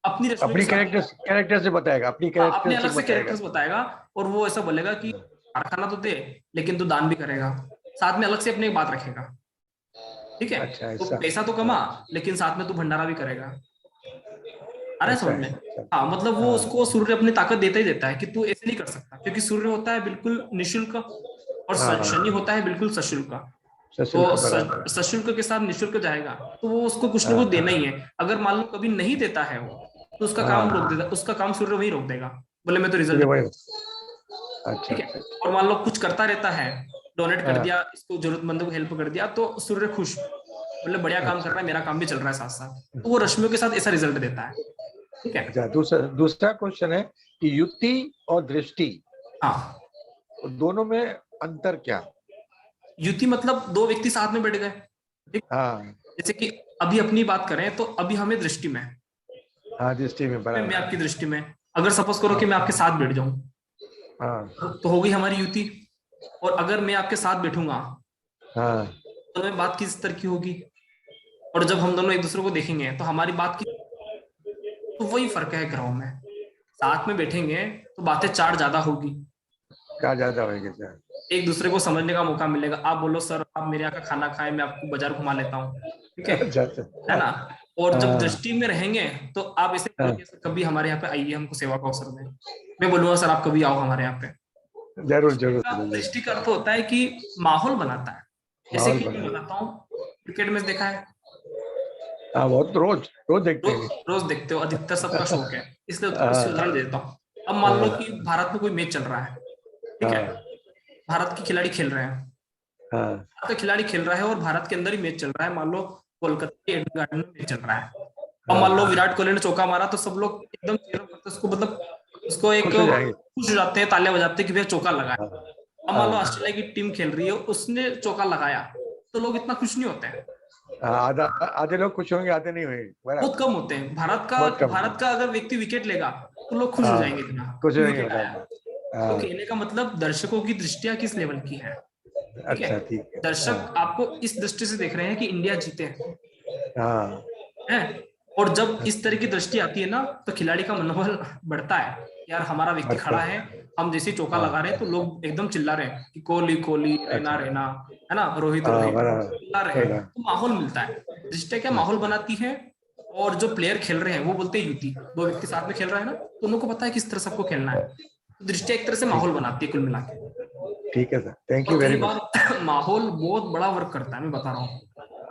अपनी रश्मि के साथ, कैरेक्टर से बताएगा, अपनी अपने अलग से कैरेक्टर कैरेक्टर्स बताएगा। और वो ऐसा बोलेगा कि कारखाना तो दे, लेकिन तू दान भी करेगा, साथ में अलग से अपने एक बात रखेगा। ठीक है। अच्छा, तो ऐसा। पैसा तो कमा, लेकिन साथ में तू भंडारा भी करेगा। अरे अच्छा, समझ में? अच्छा। हाँ, मतलब वो हाँ। उसको सूर्य अपनी ताकत देता ही देता है कि तू ऐसे नहीं कर सकता, क्योंकि सूर्य होता है बिल्कुल निःशुल्क और हाँ। शनि होता है बिल्कुल सशुल्क। सशुल्क, तो बराबर। सशुल्क के साथ निःशुल्क जाएगा, तो वो उसको कुछ ना हाँ। कुछ देना ही है। अगर मान लो कभी नहीं देता है वो, तो उसका काम रोक देता, उसका काम सूर्य वही रोक देगा, बोले मैं तो रिजल्ट। अच्छा। ठीक है। और मान लो कुछ करता रहता है, डोनेट कर हाँ। दिया, इसको जरूरतमंदों को हेल्प कर दिया, तो सूर्य खुश, मतलब बढ़िया काम कर रहा है, मेरा काम भी चल रहा है साथ साथ। तो वो रश्मियों के साथ ऐसा रिजल्ट देता है। ठीक है। अच्छा, दूसरा क्वेश्चन है कि युति और दृष्टि, हाँ, दोनों में अंतर क्या? युति मतलब दो व्यक्ति साथ में बैठ गए। ठीक। हाँ। जैसे कि अभी अपनी बात करें तो अभी हमें दृष्टि में, हाँ, दृष्टि में, मैं बराबर। आपकी दृष्टि में, अगर सपोज करो कि मैं आपके साथ बैठ जाऊं हाँ तो होगी हमारी युति, और अगर मैं आपके साथ बैठूंगा हाँ तो में बात किस तरह की होगी, और जब हम दोनों एक दूसरे को देखेंगे तो हमारी बात की, तो वही फर्क है ग्रहों में। साथ में बैठेंगे तो बातें 4 ज्यादा होगी, क्या ज्यादा होगी सर? एक दूसरे को समझने का मौका मिलेगा। आप बोलो सर आप मेरे यहाँ का खाना खाएं, मैं आपको बाजार घुमा लेता हूँ, ठीक है अच्छा अच्छा है ना। और जब हाँ। दृष्टि में रहेंगे तो आप ऐसे हाँ। बोलिए, "सर, कभी हमारे यहाँ पे आइए, हमको सेवा का अवसर दें।" मैं बोलूंगा सर आप कभी आओ हमारे यहाँ पे। जरूर जरूर दृष्टि का अर्थ होता है कि माहौल बनाता है। जैसे माहौल कि मैं बनाता बताता हूँ, क्रिकेट मैच देखा है, हाँ बहुत रोज रोज देखते हैं। रोज देखते हो, अधिकतर सबका शौक है, इसलिए हाँ। उससे उदाहरण देता हूँ। अब मान लो कि भारत में कोई मैच चल रहा है, ठीक है, हाँ भारत के खिलाड़ी खेल रहे हैं, हाँ भारत का खिलाड़ी खेल रहा है और भारत के अंदर ही मैच चल रहा है। मान लो कोलकाता के ईडन गार्डन में मैच चल रहा है, अब मान लो विराट कोहली ने चौका मारा तो सब लोग एकदम चेहरे पर उसको मतलब उसको एक खुश हो जाएंगे। खुश हो जाते हैं, तालियां बजाते हैं कि भैया चौका लगाया। हाँ। अब मान लो ऑस्ट्रेलिया की टीम खेल रही है, उसने चौका लगाया तो लोग इतना खुश नहीं होते हैं, आधा आधे लोग खुश होंगे, आधे नहीं होंगे। बहुत कम होते हैं। बहुत कम। भारत का अगर व्यक्ति विकेट लेगा तो लोग खुश हो हाँ, जाएंगे इतना कुछ कि नहीं विकेट होता। आया। तो हाँ, कहने का मतलब दर्शकों की दृष्टियां किस लेवल की है, ठीक अच्छा है। ठीक है। दर्शक आपको इस दृष्टि से देख रहे हैं कि इंडिया जीते हाँ हैं, और जब इस तरह की दृष्टि आती है ना तो खिलाड़ी का मनोबल बढ़ता है। यार हमारा व्यक्ति बढ़ता खड़ा है। है, हम जैसे चौका हाँ। लगा रहे हैं तो लोग एकदम चिल्ला रहे हैं कि कोहली कोहली, रहना रहना, है ना, रोहित हाँ, रोहित, बराबर। चिल्ला रहे हैं, तो माहौल मिलता है। दृष्टि क्या माहौल बनाती है, और जो प्लेयर खेल रहे हैं वो बोलते हैं युति। 2 व्यक्ति साथ में खेल रहा है ना, तो उनको पता है किस तरह सबको खेलना है। तो दृष्टि एक तरह से माहौल बनाती है कुल मिला के। ठीक है सर, थैंक यू और कई वेरी मच। बार माहौल बहुत बड़ा वर्क करता है, मैं बता रहा हूँ,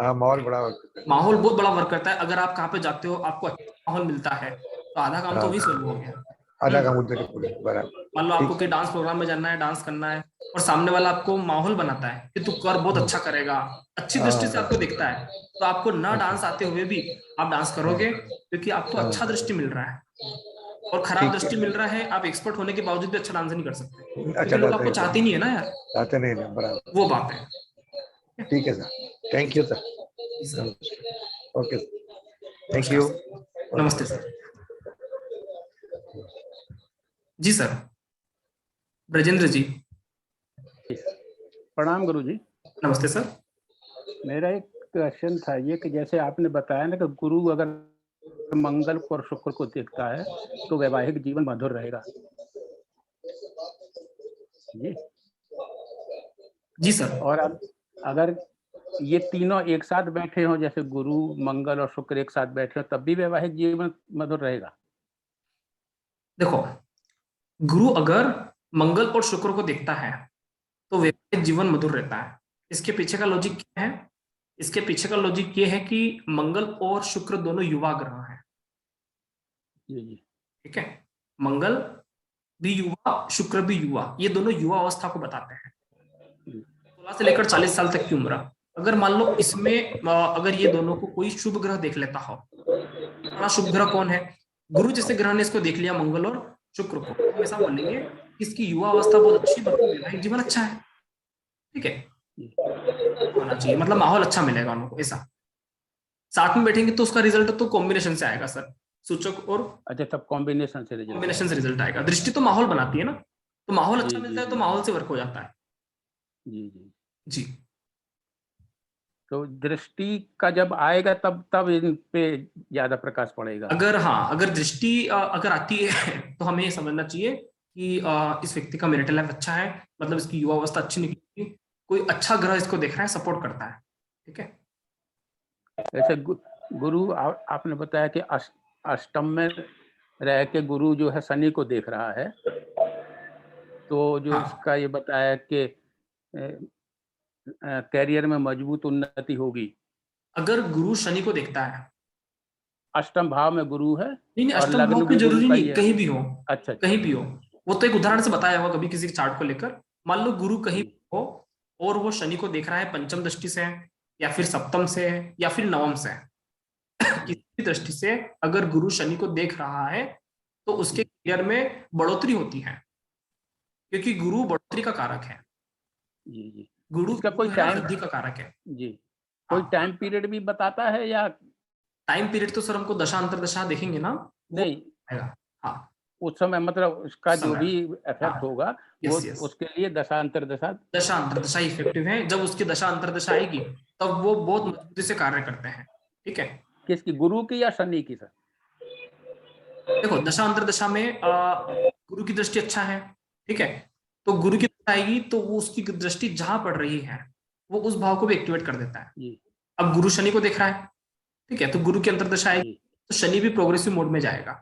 हाँ माहौल बड़ा होता है। माहौल बहुत बड़ा वर्क करता है। अगर आप कहाँ पे जाते हो आपको अच्छा माहौल मिलता है तो आधा काम तो हाँ। वही सॉल्व हो गया। आधा का मुद्दे बराबर। मान लो आपको ठीक। कोई डांस प्रोग्राम में जाना है, डांस करना है, और सामने वाला आपको माहौल बनाता है कि तू कर, बहुत अच्छा करेगा, अच्छी दृष्टि से आपको दिखता है, तो आपको ना डांस आते हुए भी आप डांस करोगे क्योंकि आपको अच्छा दृष्टि मिल रहा है। और खराब ठीक दृष्टि है। मिल रहा है, आप एक्सपर्ट होने के बावजूद भी अच्छा डांस नहीं कर सकते अच्छा क्योंकि लोग डांस आपको नहीं चाहते नहीं है ना यार, चाहते नहीं ना, बराबर। वो बात है। ठीक है sir, thank you sir. Okay thank you. नमस्ते सर। जी सर, ब्रजेंद्र जी। प्रणाम गुरु जी। नमस्ते सर। मेरा एक क्वेश्चन था ये कि जैसे आपने बताया ना कि गुरु अगर मंगल और शुक्र को देखता है तो वैवाहिक जीवन मधुर रहेगा। जी जी सर। और अब अगर ये तीनों एक साथ बैठे हो, जैसे गुरु मंगल और शुक्र एक साथ बैठे हो, तब भी वैवाहिक जीवन मधुर रहेगा। देखो, गुरु अगर मंगल और शुक्र को देखता है तो वैवाहिक जीवन मधुर रहता है। इसके पीछे का लॉजिक क्या है? इसके पीछे का लॉजिक ये है कि मंगल और शुक्र दोनों युवा ग्रह हैं, जी जी ठीक है। मंगल भी युवा, शुक्र भी युवा, ये दोनों युवा अवस्था को बताते हैं, 16 से लेकर 40 साल तक की उम्र। अगर मान लो इसमें अगर ये दोनों को कोई शुभ ग्रह देख लेता हो, बड़ा शुभ ग्रह कौन है? गुरु जैसे ग्रह ने इसको देख लिया, मंगल और शुक्र को, हम ऐसा बोलेंगे कि इसकी युवा अवस्था बहुत अच्छी, मतलब वैवाहिक जीवन अच्छा है, ठीक है, होना चाहिए, मतलब माहौल अच्छा मिलेगा उनको। ऐसा साथ में बैठेंगे तो उसका रिजल्ट तो कॉम्बिनेशन से आएगा सर, सूचक और अच्छा, तब कॉम्बिनेशन से रिजल्ट आएगा। दृष्टि तो माहौल बनाती है ना, तो माहौल अच्छा जी, मिलता है जी, तो माहौल से वर्क हो जाता है। जी जी जी तो दृष्टि का जब आएगा तब इन पे ज्यादा प्रकाश पड़ेगा। अगर दृष्टि अगर आती है तो हमें ये समझना चाहिए कि इस व्यक्ति का मैरिटल लाइफ अच्छा है, मतलब इसकी युवा अवस्था अच्छी निकलेगी, कोई अच्छा ग्रह इसको देख रहा है, सपोर्ट करता है, ठीक है। जैसे गुरु आपने बताया कि अष्टम में रह के गुरु जो है शनि को देख रहा है, तो जो इसका ये बताया कि कैरियर में मजबूत उन्नति होगी। अगर गुरु शनि को देखता है, अष्टम भाव में गुरु है, नहीं और अष्टम लग्न भाव पे भी गुरु जरूरी का नहीं, ही है। कहीं भी हो, अच्छा कहीं भी हो, वो तो एक उदाहरण से बताया होगा कभी किसी चार्ट को लेकर। मान लो गुरु कहीं भी हो और वो शनि को देख रहा है पंचम दृष्टि से, या फिर सप्तम से, या फिर नवम से, किसी भी दृष्टि से अगर गुरु शनि को देख रहा है तो उसके करियर में बढ़ोतरी होती है, क्योंकि गुरु बढ़ोतरी का कारक है। जी जी गुरु इसका कोई टाइम वृद्धि का कारक है। जी कोई टाइम पीरियड भी बताता है या? टाइम पीरियड तो सर हमको दशा अंतर दशा देखेंगे ना, नहीं हाँ उस समय मतलब उसका जो समय। भी इफेक्ट होगा वो यस। उसके लिए दशा अंतर्दशा दशा अंतर्दशा इफेक्टिव है। जब उसकी दशा अंतर्दशा आएगी तब वो बहुत मजबूती से कार्य करते हैं। ठीक है, किसकी, गुरु की या शनि की सर? देखो दशा अंतर्दशा में गुरु की दृष्टि अच्छा है, ठीक है, तो गुरु की दशा आएगी तो वो उसकी दृष्टि जहां पड़ रही है वो उस भाव को भी एक्टिवेट कर देता है। जी अब गुरु शनि को देख रहा है, ठीक है, तो गुरु की अंतर्दशा आएगी जी तो शनि भी प्रोग्रेसिव मोड में जाएगा।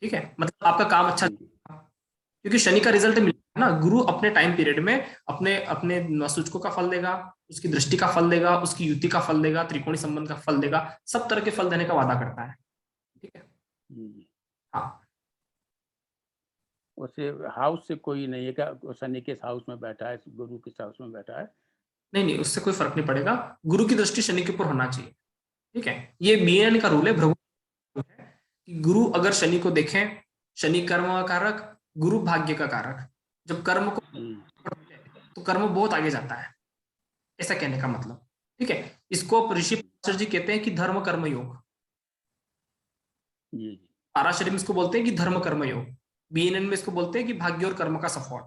ठीक है, मतलब आपका काम अच्छा, जी क्योंकि शनि का रिजल्ट मिलेगा ना। गुरु अपने टाइम पीरियड में अपने अपने सूचकों का फल देगा, उसकी दृष्टि का फल देगा, उसकी युति का फल देगा, त्रिकोणी संबंध का फल देगा, सब तरह के फल देने का वादा करता है। ठीक है, जी। हाँ, उसे हाउस से कोई नहीं है क्या? शनि किस हाउस में बैठा है, गुरु किस हाउस में बैठा है? नहीं, उससे कोई फर्क नहीं पड़ेगा। गुरु की दृष्टि शनि के ऊपर होना चाहिए। ठीक है, ये बीएन का रूल है, भृगु है कि गुरु अगर शनि को देखें, शनि कर्म का कारक, गुरु भाग्य का कारक, जब कर्म को तो कर्म बहुत आगे जाता है, ऐसा कहने का मतलब। ठीक है, इसको ऋषि पराशर जी कहते हैं कि धर्म कर्म योग। जी पाराशरी में इसको बोलते हैं कि धर्म कर्म योग, बीएनएन में इसको बोलते हैं कि भाग्य और कर्म का सफल।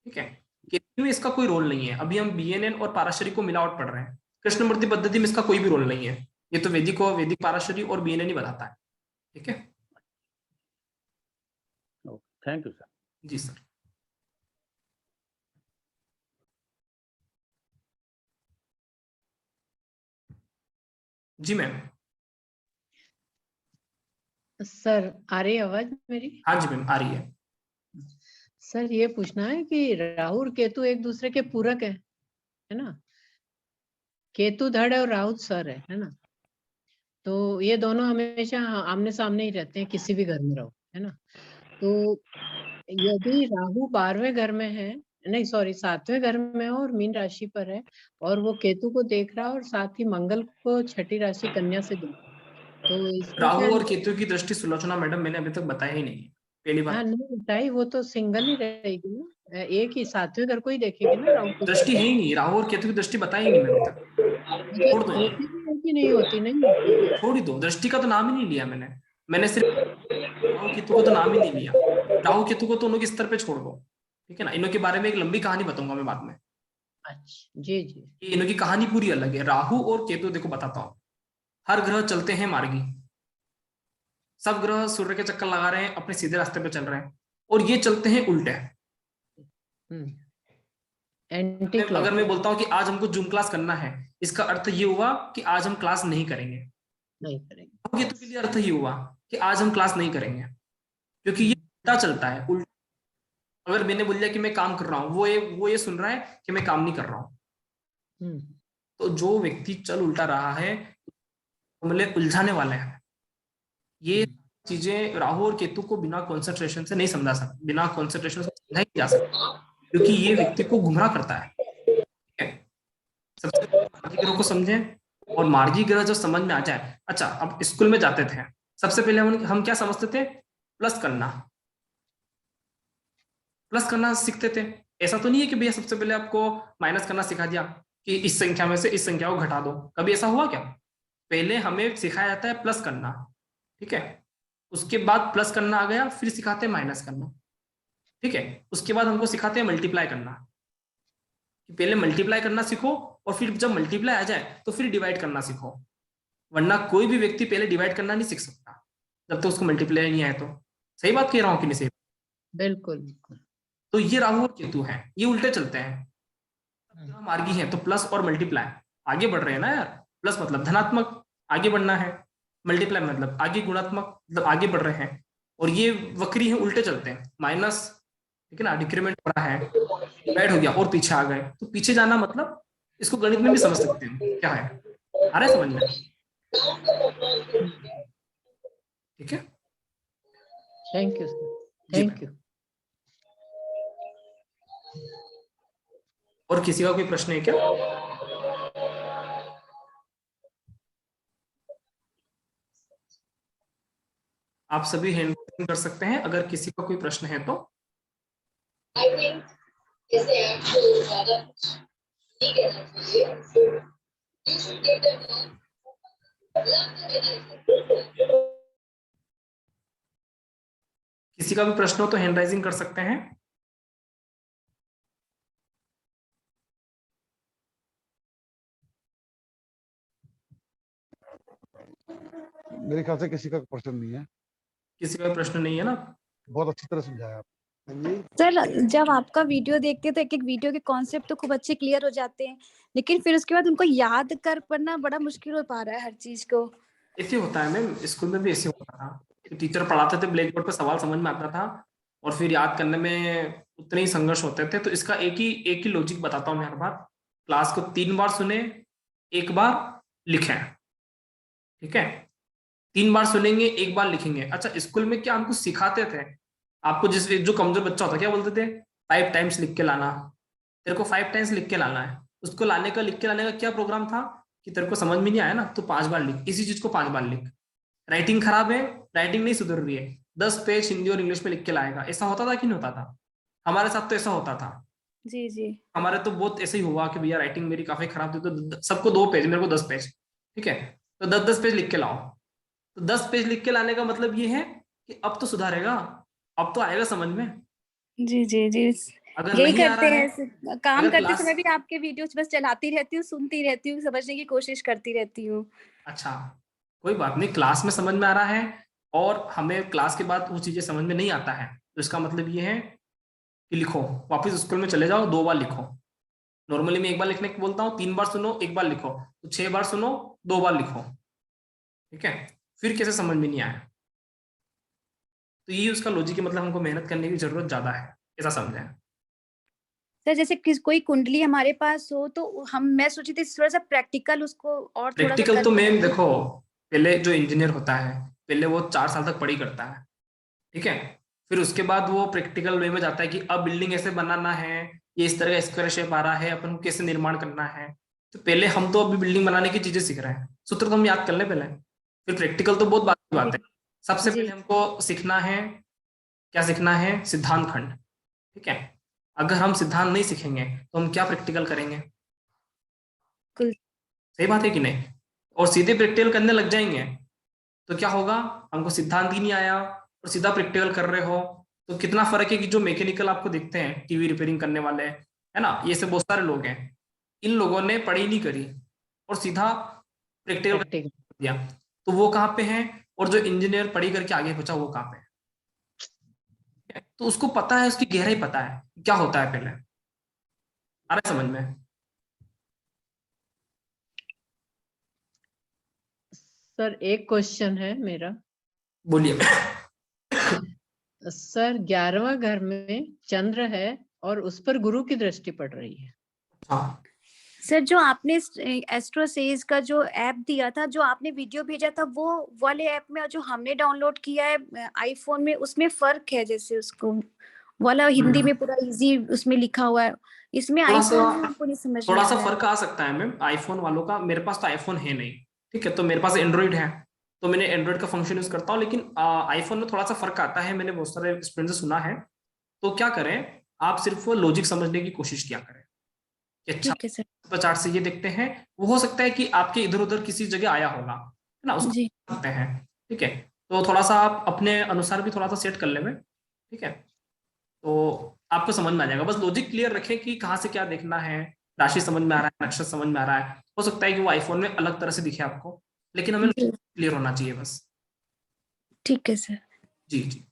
ठीक है, केतु में इसका कोई रोल नहीं है। अभी हम बीएनएन और पाराशरी को मिलावट पढ़ रहे हैं, कृष्णमूर्ति पद्धति में इसका कोई भी रोल नहीं है। ये तो वैदिक पाराशरी और बीएनएन ही बताता है। ठीक है, थैंक यू सर। जी सर। जी मैम। सर आ रही है आवाज मेरी? हाँ जी मैम, आ रही है। सर ये पूछना है कि राहु और केतु एक दूसरे के पूरक है ना? केतु धड़ और राहु सर है ना? तो ये दोनों हमेशा आमने सामने ही रहते हैं, किसी भी घर में रहो, है ना? तो यदि राहु 12वें घर में है, नहीं सॉरी 7वें घर में हो और मीन राशि पर है और वो केतु को देख रहा है और साथ ही मंगल को छठी राशि कन्या से देख रहा है, तो इसमें क्या? राहु और केतु की दृष्टि सुलोचना मैडम मैंने अभी तक बताया ही नहीं है, पहली बार। हाँ नहीं बताई, वो तो सिंगल ही रहेगी ना, एक ही 7वें घर को ही देखेगी ना राहु केतु। दृष्टि है ही नहीं, राहु और केतु की दृष्टि बताई ही नहीं मैंने अभी तक। छोड़ दो, होती भी है कि नहीं होती? नहीं होती। छोड़ ही दो, दृष्टि का तो नाम ही नहीं लिया मैंने सिर्फ राहु केतु को तो नाम ही नहीं लिया। राहु केतु को तो उनके स्तर पे छोड़ दो, ठीक है ना। इनों के बारे में एक लंबी कहानी बताऊंगा मैं बाद में। अच्छा जी जी। इनों की कहानी पूरी अलग है। राहु और केतु देखो बताता हूँ, हर ग्रह चलते हैं मार्गी, सब ग्रह सूर्य के चक्कर लगा रहे हैं, अपने सीधे रास्ते पे चल रहे हैं, और ये चलते हैं उल्टे। Anti clock. अगर मैं बोलता हूँ कि आज हमको जूम क्लास करना है, इसका अर्थ ये हुआ कि आज हम क्लास नहीं करेंगे। नहीं करेंगे। केतु के लिए अर्थ ये हुआ कि आज हम क्लास नहीं करेंगे, क्योंकि ये उल्टा चलता है। उल्टा अगर मैंने बोल दिया कि मैं काम कर रहा हूँ, वो ये सुन रहा है कि मैं काम नहीं कर रहा हूँ। तो जो व्यक्ति चल उल्टा रहा है मतलब उलझाने वाला है। ये चीजें राहु और केतु को बिना कंसंट्रेशन से नहीं समझा सकते, बिना कंसंट्रेशन से समझा ही जा सकता, क्योंकि ये व्यक्ति को गुमराह करता है। ठीक है, सबसे पहले मार्गी ग्रह को समझें, और मार्गी ग्रह जब समझ में आ जाए। अच्छा, अब स्कूल में जाते थे, सबसे पहले हम क्या समझते थे? प्लस करना सीखते थे। ऐसा तो नहीं है कि भैया सबसे पहले आपको माइनस करना सिखा दिया कि इस संख्या में से इस संख्या को घटा दो। कभी ऐसा हुआ क्या? पहले हमें सिखाया जाता है प्लस करना, ठीक है, उसके बाद प्लस करना आ गया, फिर सिखाते हैं माइनस करना, ठीक है, उसके बाद हमको सिखाते हैं मल्टीप्लाई करना। पहले मल्टीप्लाई करना सीखो, और फिर जब मल्टीप्लाई आ जाए तो फिर डिवाइड करना सीखो। वरना कोई भी व्यक्ति पहले डिवाइड करना नहीं सीख सकता जब तक उसको मल्टीप्लाई नहीं आए। तो सही बात कह रहा हूँ कि नहीं सही? बिल्कुल बिल्कुल। तो ये राहु और केतु है, ये उल्टे चलते हैं। मार्गी है तो प्लस और मल्टीप्लाई, आगे बढ़ रहे हैं ना यार। प्लस मतलब धनात्मक, आगे बढ़ना है, मल्टीप्लाई मतलब आगे गुणात्मक, मतलब आगे बढ़ रहे हैं। और ये वक्री है, उल्टे चलते हैं। माइनस, ठीक है ना, डिक्रीमेंट हो रहा है, डिवाइड हो गया और पीछे आ गए। तो पीछे जाना मतलब इसको गणित में भी समझ सकते हैं क्या है, आ रहा है समझ में? ठीक है, thank you sir, thank you. और किसी का कोई प्रश्न है क्या? आप सभी हैंड कर सकते हैं अगर किसी का कोई प्रश्न है तो। I think जैसे आपको ज़्यादा कुछ नहीं कहना चाहिए, you should get them on. किसी का भी प्रश्न हो तो हैंड राइजिंग कर सकते हैं। मेरे ख्याल से किसी का प्रश्न नहीं है। किसी का भी प्रश्न नहीं है ना? बहुत अच्छी तरह समझाया आप। सर जब आपका वीडियो देखते हैं तो एक एक वीडियो के कॉन्सेप्ट तो खूब अच्छे क्लियर हो जाते हैं, लेकिन फिर उसके बाद उनको याद कर पाना बड़ा मुश्किल हो पा रहा है हर चीज को। ऐसे होता है मैम, स्कूल में भी ऐसे होता था कि टीचर पढ़ाते थे, ब्लैक बोर्ड पे सवाल समझ में आता था और फिर याद करने में उतने ही संघर्ष होते थे। तो इसका एक ही लॉजिक बताता हूँ मैं हर बार। क्लास को 3 बार सुने, 1 बार लिखें, ठीक है? 3 बार सुनेंगे, 1 बार लिखेंगे। अच्छा, स्कूल में क्या हमको सिखाते थे? आपको जो कमजोर बच्चा होता क्या बोलते थे? 5 टाइम्स लिख के लाना, तेरे को 5 टाइम्स लिख के लाना है। उसको लिख के लाने का क्या प्रोग्राम था कि तेरे को समझ में नहीं आया ना तो 5 बार लिख, इसी चीज को 5 बार लिख। राइटिंग खराब है, राइटिंग नहीं सुधर रही है, 10 पेज हिंदी और इंग्लिश में लिख के लाएगा। ऐसा होता था कि नहीं होता था? हमारे साथ तो ऐसा होता था। जी जी, हमारे तो बहुत ऐसे ही हुआ कि भैया राइटिंग मेरी काफी खराब थी तो सबको 2 पेज, मेरे को 10 पेज, ठीक है? तो 10-10 पेज लिख के लाओ। तो 10 पेज लिख के लाने का मतलब ये है कि अब तो सुधारेगा, अब तो आएगा समझ में। जी जी जी, अगर यही नहीं आ करते रहा है, हैं। काम अगर करते क्लास, समय भी आपके वीडियोस बस चलाती रहती हूँ, सुनती रहती हूँ, समझने की कोशिश करती रहती हूँ। अच्छा कोई बात नहीं, क्लास में समझ में आ रहा है और हमें क्लास के बाद वो चीजें समझ में नहीं आता है तो इसका मतलब ये है कि लिखो, वापस स्कूल में चले जाओ, 2 बार लिखो। नॉर्मली मैं 1 बार लिखने को बोलता हूँ, 3 बार सुनो, 1 बार लिखो। तो 6 बार सुनो, 2 बार लिखो, ठीक है? फिर कैसे समझ में नहीं आया? तो ये उसका लॉजिक है, मतलब हमको मेहनत करने की जरूरत ज्यादा है, ऐसा समझें। सर जैसे कोई कुंडली हमारे पास हो तो मैं सोची थी थोड़ा सा प्रैक्टिकल उसको और थोड़ा सा प्रैक्टिकल तो मैम देखो, पहले जो इंजीनियर होता है पहले वो 4 साल तक पढ़ाई करता है, ठीक है? फिर उसके बाद वो प्रैक्टिकल वे में जाता है कि अब बिल्डिंग ऐसे बनाना है, ये इस तरह का स्क्वायर शेप आ रहा है, अपन को कैसे निर्माण करना है। तो पहले हम तो अभी बिल्डिंग बनाने की चीजें सीख रहे हैं, सूत्र तो हम याद कर ले पहले, फिर प्रैक्टिकल तो बहुत बाद की बात है। सबसे पहले हमको सीखना है, क्या सीखना है? सिद्धांत खंड, ठीक है? अगर हम सिद्धांत नहीं सीखेंगे तो हम क्या प्रैक्टिकल करेंगे? सही बात है कि नहीं? और सीधे प्रैक्टिकल करने लग जाएंगे तो क्या होगा? हमको सिद्धांत ही नहीं आया और सीधा प्रैक्टिकल कर रहे हो तो कितना फर्क है कि जो मैकेनिकल आपको दिखते हैं, टीवी रिपेयरिंग करने वाले, है ना, ये सब बहुत सारे लोग हैं, इन लोगों ने पढ़ाई नहीं करी और सीधा प्रैक्टिकल कर दिया, तो वो कहाँ पे हैं? और जो इंजीनियर पढ़ाई करके आगे पहुंचा वो कहाँ पे है? तो उसको पता है, उसकी गहराई पता है क्या होता है पहले। आ रहा है समझ में? सर एक क्वेश्चन है मेरा। बोलिए। सर 11वां घर में चंद्र है और उस पर गुरु की दृष्टि पड़ रही है। हाँ सर जो आपने एस्ट्रोसेज का जो ऐप दिया था, जो आपने वीडियो भेजा था, वो वाले ऐप में जो हमने डाउनलोड किया है आईफोन में, उसमें फर्क है। जैसे उसको वाला हिंदी में पूरा इजी उसमें लिखा हुआ है, इसमें आईफोन में हमको नहीं समझ में थोड़ा आ सा रहा है। फर्क आ सकता है मैम आईफोन वालों का। मेरे पास तो आईफोन है नहीं, ठीक है? तो मेरे पास एंड्रॉइड है, तो मैंने एंड्रॉइड का फंक्शन यूज करता हूँ, लेकिन आईफोन में थोड़ा सा फर्क आता है, मैंने बहुत सारे स्टूडेंट से सुना है। तो क्या करें, आप सिर्फ वो लॉजिक समझने की कोशिश किया करें कि अच्छा चार्ट से ये देखते हैं, वो हो सकता है कि आपके इधर उधर किसी जगह आया होगा, है ना, उसको देखते हैं, ठीक है? तो थोड़ा सा आप अपने अनुसार भी थोड़ा सा सेट कर लेंगे, ठीक है? तो आपको समझ में आ जाएगा। बस लॉजिक क्लियर रखें कि कहाँ से क्या देखना है, राशि समझ में आ रहा है, नक्शा समझ में आ रहा है। हो सकता है कि वो आईफोन में अलग तरह से दिखे आपको, लेकिन हमें क्लियर होना चाहिए बस। ठीक है सर। जी जी।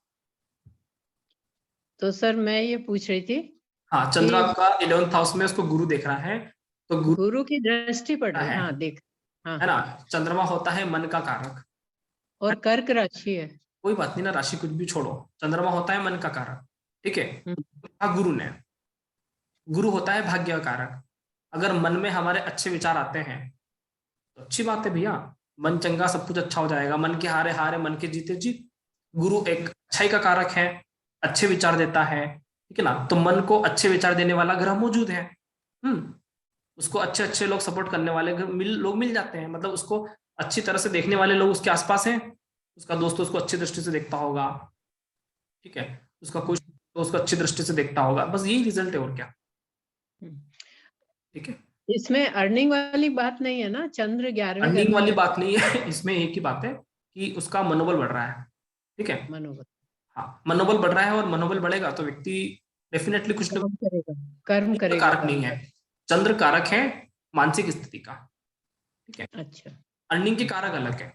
तो सर मैं ये पूछ रही थी, हाँ, चंद्र आपका 11th हाउस में उसको गुरु देख रहा है, तो गुरु की दृष्टि पड़ रही है। हाँ देख, हाँ है ना, चंद्रमा होता है मन का कारक और कर्क राशि है। कोई बात नहीं ना, राशि कुछ भी छोड़ो, चंद्रमा होता है मन का कारक, ठीक है? गुरु ने, गुरु होता है भाग्य का कारक। अगर मन में हमारे अच्छे विचार आते हैं तो अच्छी बात है भैया, मन चंगा, सब कुछ अच्छा हो जाएगा। मन के हारे हारे, मन के जीते जीत। गुरु एक अच्छाई का कारक है, अच्छे विचार देता है, ठीक है ना? तो मन को अच्छे विचार देने वाला ग्रह मौजूद है, उसको अच्छे अच्छे लोग सपोर्ट करने वाले लोग मिल जाते हैं, मतलब उसको अच्छी तरह से देखने वाले लोग उसके आसपास हैं। उसका दोस्त उसको अच्छी दृष्टि से देखता होगा, ठीक है? उसका कोई तो उसको अच्छी दृष्टि से देखता होगा, बस यही रिजल्ट है और क्या, ठीक है? इसमें अर्निंग वाली बात नहीं है ना? चंद्र 11वें घर वाली बात नहीं है इसमें, एक ही बात है कि उसका मनोबल बढ़ रहा है, ठीक है? मनोबल, हाँ, मनोबल बढ़ रहा है, और मनोबल बढ़ेगा तो व्यक्ति डेफिनेटली कुछ ना कर्म करेगा, कर्म करेगा। कारक नहीं है, चंद्र कारक है मानसिक स्थिति का, ठीक है। अच्छा, अर्निंग के कारक अलग है।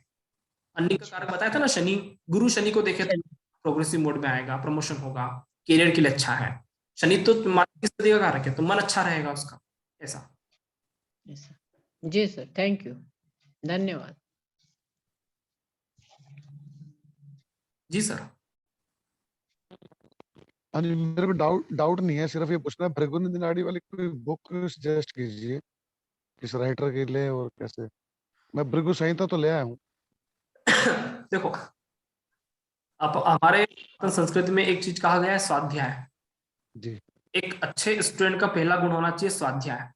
अर्निंग का कारक बताया था ना, शनि, गुरु शनि को देखे तो प्रोग्रेसिव मोड में आएगा, प्रमोशन होगा, करियर के लिए अच्छा है। शनि तो मानसिक स्थिति का कारक है, तो मन अच्छा रहेगा उसका, ऐसा। जी सर, थैंक यू, धन्यवाद। जी सर। हाँ जी, मेरे को डाउट नहीं है, सिर्फ ये पूछना है, भृगुनंदिनी नाड़ी वाली कोई बुक सजेस्ट कीजिए किस राइटर के लिए और कैसे। मैं भृगु संहिता तो ले आया हूँ। देखो, अब हमारे संस्कृति में एक चीज कहा गया है, स्वाध्याय। जी। एक अच्छे स्टूडेंट का पहला गुण होना चाहिए स्वाध्याय।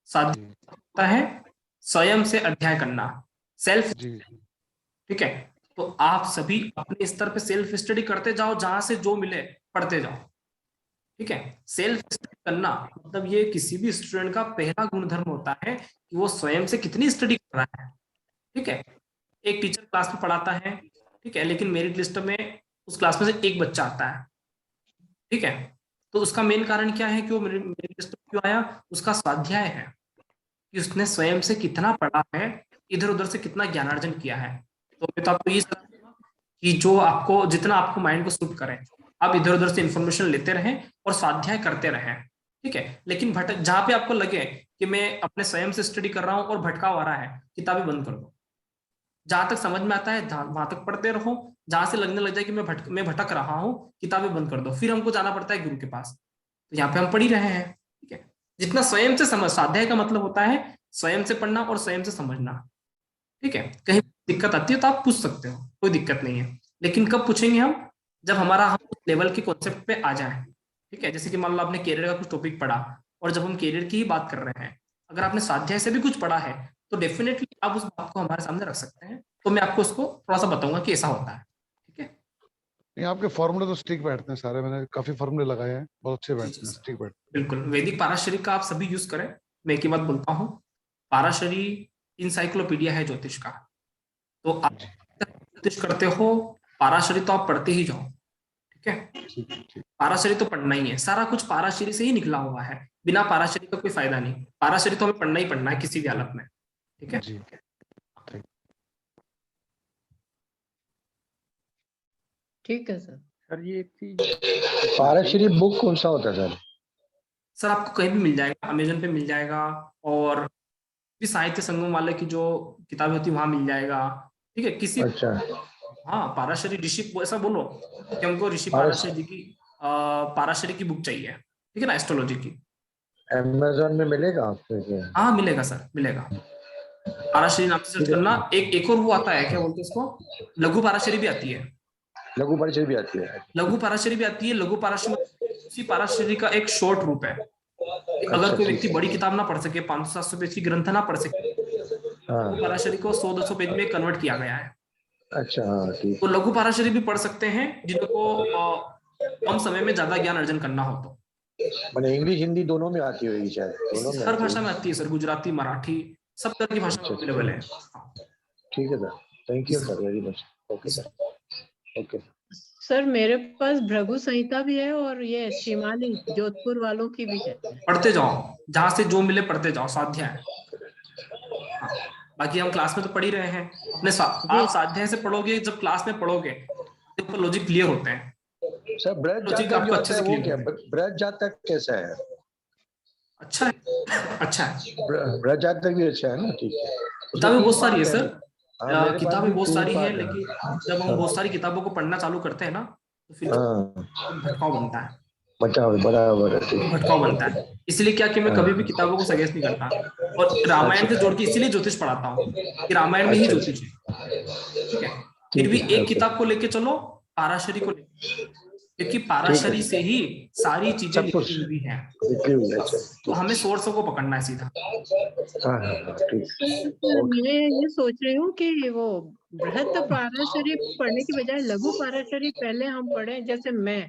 स्वाध्याय होता है स्वयं से अध्ययन करना, सेल्फ, ठीक है। तो आप सभी अपने स्तर पे सेल्फ स्टडी करते जाओ, जहां से जो मिले पढ़ते जाओ, ठीक है। सेल्फ स्टडी करना मतलब ये किसी भी स्टूडेंट का पहला गुणधर्म होता है कि वो स्वयं से कितनी स्टडी कर रहा है, ठीक है। एक टीचर क्लास में पढ़ाता है, ठीक है, लेकिन मेरिट लिस्ट में उस क्लास में से एक बच्चा आता है, ठीक है। तो उसका मेन कारण क्या है कि वो मेरिट लिस्ट में क्यों आया? उसका स्वाध्याय है कि उसने स्वयं से कितना पढ़ा है, इधर उधर से कितना ज्ञानार्जन किया है। तो मैं तो आपको ये कि जो आपको, जितना आपको माइंड को सूट करे, आप इधर उधर से इंफॉर्मेशन लेते रहें और स्वाध्याय करते रहें, ठीक है। लेकिन जहां पे आपको लगे कि मैं अपने स्वयं से स्टडी कर रहा हूं और भटकाव आ रहा है, किताबें बंद कर दो। जहां तक समझ में आता है वहां तक पढ़ते रहो, जहां से लगने लग जाए कि मैं भटक रहा हूँ, किताबें बंद कर दो। फिर हमको जाना पड़ता है गुरु के पास, तो यहाँ पे हम पढ़ ही रहे हैं, ठीक है। जितना स्वयं से समझ, स्वाध्याय का मतलब होता है स्वयं से पढ़ना और स्वयं से समझना, ठीक है। कहीं दिक्कत आती है तो आप पूछ सकते हो, कोई दिक्कत नहीं है। लेकिन कब पूछेंगे हम? जब हम लेवल के कॉन्सेप्ट पे आ जाए, ठीक है। जैसे कि मान लो आपने कैरियर का कुछ टॉपिक पढ़ा, और जब हम कैरियर की ही बात कर रहे हैं, अगर आपने स्वाध्याय से भी कुछ पढ़ा है तो डेफिनेटली आप उस बात को हमारे सामने रख सकते हैं। तो मैं आपको उसको थोड़ा सा बताऊंगा कि ऐसा होता है, ठीक है। नहीं, आपके फॉर्मूले तो स्टिक बैठते हैं सारे, मैंने काफी फॉर्मूले लगाए हैं, बहुत अच्छे बैठते हैं, स्टिक बैठते हैं। बिल्कुल, वैदिक पाराशरी का आप सभी यूज करें। मैं एक ही बात बोलता हूँ, पाराशरी इंसाइक्लोपीडिया है ज्योतिष का। तो आप ज्योतिष करते हो, पाराशरी तो आप पढ़ते ही जाओ, ठीक है। पाराशरी तो पढ़ना ही है, सारा कुछ पाराशरी से ही निकला हुआ है, बिना पाराशरी का कोई फायदा नहीं। पाराशरी तो हमें पढ़ना ही पढ़ना है किसी भी हालत में, ठीक है। ठीक है सर। सर ये एक चीज, पाराशरी बुक कौन सा होता है सर? सर आपको कहीं भी मिल जाएगा, अमेजन पे मिल जाएगा, और भी साहित्य संगम वाले की जो किताबें होती है वहां मिल जाएगा, ठीक है। किसी, अच्छा, हाँ, पाराशरी ऋषि, ऐसा बोलो कि हमको ऋषि पाराशरी जी की पाराशरी की बुक चाहिए, ठीक है ना, एस्ट्रोलॉजी की। अमेज़न में मिलेगा आपको? हाँ मिलेगा सर, मिलेगा। पाराशरी नाम से सर्च करना। एक और वो आता है, क्या बोलते हैं उसको, लघु पाराशरी भी आती है। लघु पाराशरी भी आती है? लघु पाराशरी भी आती है। लघु पाराशरी उसी पाराशरी का एक शॉर्ट रूप है। अगर कोई व्यक्ति बड़ी किताब ना पढ़ सके, 500-700 पेज की ग्रंथ ना पढ़ सके, लघु पाराशरी को 100-200 पेज में कन्वर्ट किया गया है। अच्छा, ठीक। तो लघु पाराशरी भी पढ़ सकते हैं जिनको कम समय में ज्यादा ज्ञान अर्जन करना हो तो। मैंने इंग्लिश हिंदी दोनों में आती होगी शायद? दोनों में? हर भाषा में आती है सर, गुजराती, मराठी, सब तरह की भाषा में अवेलेबल है। ठीक है sir, thank you sir very much. Okay sir, okay sir. मेरे पास भृगु संहिता भी है और ये शिमाली जोधपुर वालों की भी है। पढ़ते जाओ, जहां से जो मिले पढ़ते जाओ, स्वाध्याय। बाकी हम क्लास में तो पढ़ ही रहे हैं अपने आप स्वाध्याय से पढ़ोगे, जब क्लास में पढ़ोगे तो लॉजिक क्लियर होते हैं सर। ब्रज जातक जो होता है वो क्या, ब्रज जातक कैसा है? अच्छा है, अच्छा है। ब्रज जातक भी अच्छा है ना? ठीक है। किताबें बहुत सारी है सर, किताबें बहुत सारी है, लेकिन जब हम बहुत सारी किताबों को पढ़ना चालू करते हैं ना, तो फिर भटकाव बनता है। बराबर, भटकाव बनता है। इसलिए क्या कि मैं कभी भी किताबों को सजेस्ट नहीं करता, और रामायण से जोड़ के इसीलिए ज्योतिष पढ़ाता हूँ कि रामायण में ही ज्योतिष है, ठीक है। फिर भी एक किताब को लेके चलो, पाराशरी को लेके, क्योंकि पाराशरी से ही सारी चीजें लिखी हुई हैं, तो हमें सोर्सों को पकड़ना है सीधा। मैं ये सोच रही हूँ कि वो बृहत पाराशरी पढ़ने की बजाय लघु पाराशरी पहले हम पढ़े, जैसे मैं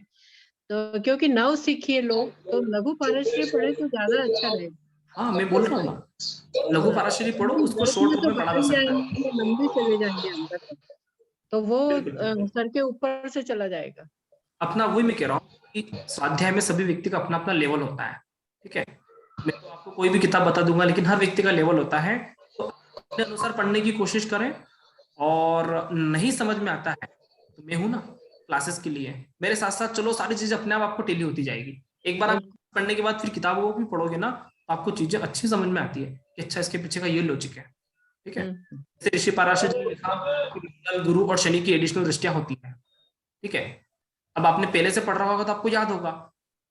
तो, क्योंकि नव सीखिए लोग, तो लघु पाराशरी पढ़े तो ज्यादा अच्छा रहेगा। हाँ मैं बोल रहा हूँ ना, लघु पाराशरी पढ़ो, उसको शॉर्ट रूप में पढ़ा जा सकता है। लंबे चले जाएंगे अंदर, तो वो सर के ऊपर से चला जाएगा। अपना वही मैं कह रहा हूँ कि स्वाध्याय में सभी व्यक्ति का अपना अपना लेवल होता है, ठीक है। मैं तो आपको कोई भी किताब बता दूंगा, लेकिन हर व्यक्ति का लेवल होता है, तो अपने अनुसार पढ़ने की कोशिश करें। और नहीं समझ में आता है तो मैं हूं ना क्लासेस के लिए, मेरे साथ साथ चलो, सारी चीजें अपने आप आपको टेली होती जाएगी। एक बार आप पढ़ने के बाद फिर किताबों को भी पढ़ोगे ना, तो आपको चीजें अच्छी समझ में आती है कि अच्छा इसके पीछे का ये लॉजिक है, ठीक है। जैसे ऋषि पाराशर जी ने लिखा कि मंगल, गुरु और शनि की एडिशनल दृष्टियां होती है, ठीक है। अब आपने पहले से पढ़ रहा होगा तो आपको याद होगा,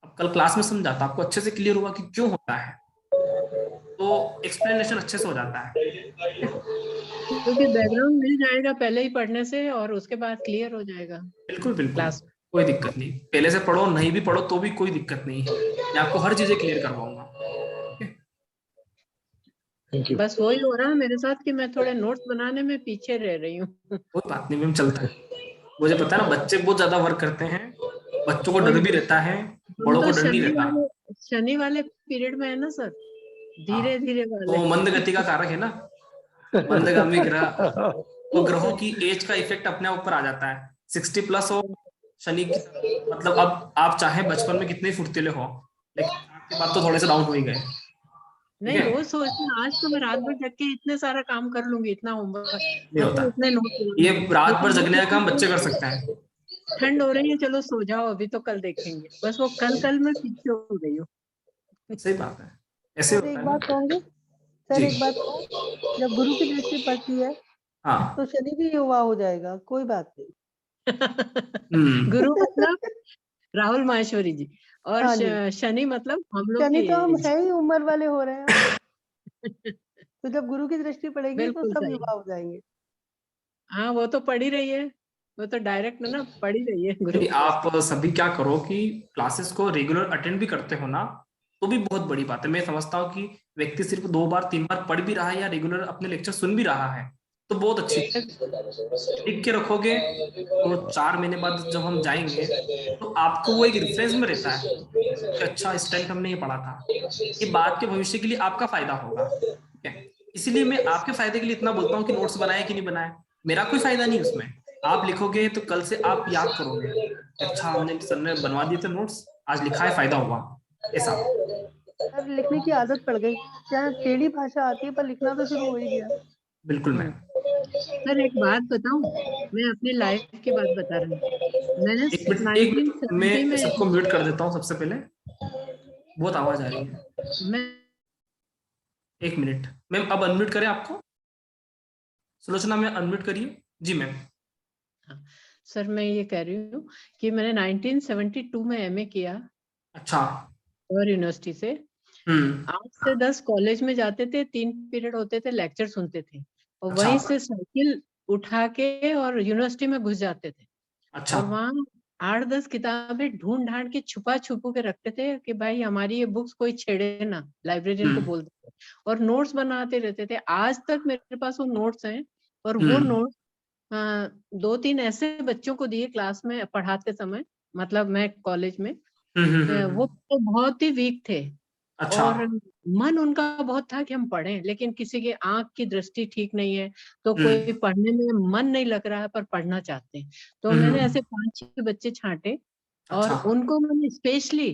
अब कल क्लास में समझा तो आपको अच्छे से क्लियर होगा कि क्यों होता है, तो एक्सप्लेनेशन अच्छे से हो जाता है, क्योंकि बैकग्राउंड मिल जाएगा पहले ही पढ़ने से और उसके बाद क्लियर हो जाएगा। बिल्कुल बिल्कुल क्लास कोई दिक्कत नहीं, पहले से पढ़ो नहीं भी पढ़ो तो भी कोई दिक्कत नहीं है, मैं आपको हर चीजें क्लियर करवाऊंगा। बस वही हो रहा है मेरे साथ कि मैं थोड़े नोट्स बनाने में पीछे रह रही हूँ। कोई बात नहीं मैम, चलता है, मुझे पता है ना, बच्चे बहुत ज्यादा वर्क करते हैं, बच्चों को डर भी रहता है, बड़ों को डर नहीं रहता। शनि वाले पीरियड में है ना सर, धीरे धीरे वाले। वो मंद गति का कारक है ना, मंदगामी ग्रह, तो ग्रहों की एज का इफेक्ट अपने ऊपर आ जाता है। 60 प्लस हो शनि की, मतलब अब आप चाहे बचपन में कितने फुर्तीले हो, लेकिन आपके बाद तो थोड़े से डाउन हो ही गए। नहीं रोज सोचती आज तो मैं रात भर जग के इतने सारा काम कर लूंगी, इतना होमवर्क नहीं होता, ये रात भर जगने का काम बच्चे कर सकते हैं। ठंड हो रही है, चलो सो जाओ अभी तो कल देखेंगे, बस वो कल में पीछे हो गई हूँ। सही बात है, ऐसे होता है। एक बात कहूंगी सर, एक बात कहूं, जब गुरु की दृष्टि पड़ती है हाँ तो शनि भी युवा हो जाएगा, कोई बात नहीं। गुरु मतलब राहुल माहेश्वरी जी, और हाँ जी। शनि मतलब हम लोग शनि की तो हम एज। है ही उम्र वाले हो रहे हैं। तो जब गुरु की दृष्टि पड़ेगी तो बिल्कुल सब सही। युवा हो जाएंगे। हाँ वो तो पढ़ ही रही है, वो तो डायरेक्ट ना पढ़ ही रही है गुरु। यदि आप सभी क्या करो कि क्लासेस को रेगुलर अटेंड भी करते हो ना, तो भी बहुत बड़ी बात है। मैं समझता हूँ कि व्यक्ति सिर्फ 2 बार 3 बार पढ़ भी रहा है या रेगुलर अपने लेक्चर सुन भी रहा है तो बहुत अच्छी। लिख के रखोगे तो 4 महीने बाद जब हम जाएंगे तो आपको वो एक रेफरेंस में रहता है कि अच्छा इस टाइम हमने ये पढ़ा था, ये बात के भविष्य के लिए आपका फायदा होगा, ठीक है। इसीलिए मैं आपके फायदे के लिए इतना बोलता हूँ कि नोट्स बनाए कि नहीं बनाए, मेरा कोई फायदा नहीं उसमें। आप लिखोगे तो कल से आप याद करोगे, अच्छा हमने सर ने बनवा दिए थे नोट्स, आज लिखा है, फायदा हुआ, ऐसा। अब लिखने की आदत पड़ गई, चाहे टेढ़ी भाषा आती है पर लिखना तो शुरू हो ही गया। बिल्कुल मैम। सर एक बात बताऊं, मैं अपनी लाइफ की बात बता रही हूँ। मैंने एक मिनट 1970 मैं में सबको म्यूट कर देता हूँ सबसे पहले, बहुत आवाज आ रही है। मैं 1 मिनट मैम, अब अनम्यूट करें आपको, सुलोचना में अनम्यूट करिए जी मैम। सर मैं ये कह रही हूँ कि मैंने 1972 में एमए किया। अच्छा। और यूनिवर्सिटी से 8 से 10 कॉलेज में जाते थे, 3 पीरियड होते थे, लेक्चर सुनते थे और अच्छा। वहीं से साइकिल उठा के और यूनिवर्सिटी में घुस जाते थे। अच्छा। और वहाँ 8-10 किताबें ढूंढ ढांड के छुपा के रखते थे कि भाई हमारी ये बुक्स कोई छेड़े ना, लाइब्रेरियन को बोल देते, और नोट्स बनाते रहते थे। आज तक मेरे पास वो नोट्स हैं, और वो नोट्स 2-3 ऐसे बच्चों को दिए क्लास में पढ़ाते समय, मतलब मैं कॉलेज में, वो तो बहुत ही वीक थे। अच्छा। और मन उनका बहुत था कि हम पढ़ें, लेकिन किसी की आंख की दृष्टि ठीक नहीं है तो कोई पढ़ने में मन नहीं लग रहा है पर पढ़ना चाहते हैं। तो मैंने ऐसे 5-6 बच्चे छांटे और अच्छा। उनको मैंने स्पेशली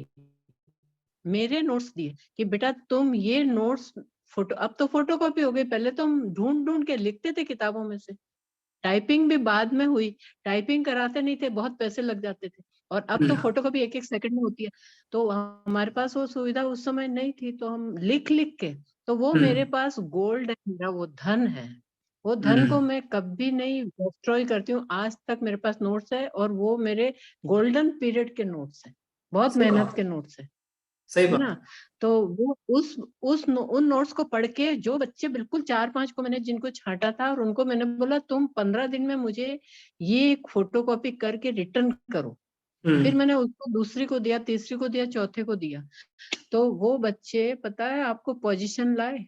मेरे नोट्स दिए कि बेटा तुम ये नोट्स फोटो, अब तो फोटोकॉपी हो गई, पहले तो हम ढूंढ ढूंढ के लिखते थे किताबों में से। टाइपिंग भी बाद में हुई, टाइपिंग कराते नहीं थे, बहुत पैसे लग जाते थे, और अब तो फोटोकॉपी 1-1 सेकंड में होती है। तो हमारे पास वो सुविधा उस समय नहीं थी, तो हम लिख लिख के, तो वो मेरे पास गोल्ड है, मेरा वो धन है। वो धन को मैं कभी नहीं डिस्ट्रॉय करती हूँ। आज तक मेरे पास नोट्स है और वो मेरे गोल्डन पीरियड के नोट्स है, बहुत मेहनत के नोट्स है, सही है ना। तो वो उन नोट्स को पढ़ के, जो बच्चे बिल्कुल 4-5 को मैंने जिनको छांटा था, और उनको मैंने बोला तुम 15 दिन में मुझे ये फोटोकॉपी करके रिटर्न करो। फिर मैंने उसको दूसरी को दिया, तीसरी को दिया, चौथे को दिया, तो वो बच्चे पता है आपको पोजीशन लाए।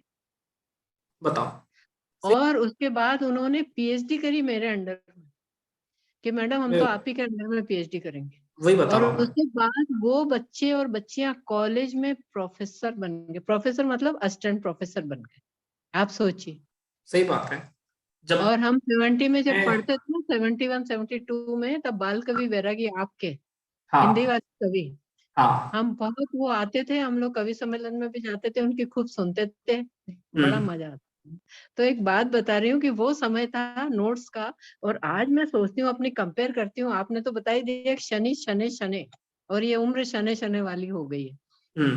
बताओ। और उसके बाद उन्होंने पीएचडी करी मेरे अंडर में कि मैडम हम तो आप ही के अंडर में पीएचडी करेंगे। वही बता और रहा हूँ मैं। उसके बाद वो बच्चे और बच्चियां कॉलेज में प्रोफेसर बन गए, प्रोफेसर मतलब असिस्टेंट प्रोफेसर बन गए, आप सोचिए। सही बात है। जब और हम 70 में जब पढ़ते थे, 71-72 में, तब बाल कवि वैरागी आपके हाँ हिंदी वाले कवि, हाँ हम बहुत वो आते थे, हम लोग कवि सम्मेलन में भी जाते थे, उनकी खूब सुनते थे, बड़ा मजा आता था। तो एक बात बता रही हूँ कि वो समय था नोट्स का, और आज मैं सोचती हूँ, अपनी कंपेयर करती हूँ, आपने तो बता ही दिया शनि शनि शनि, और ये उम्र शनि शनि वाली हो गई है।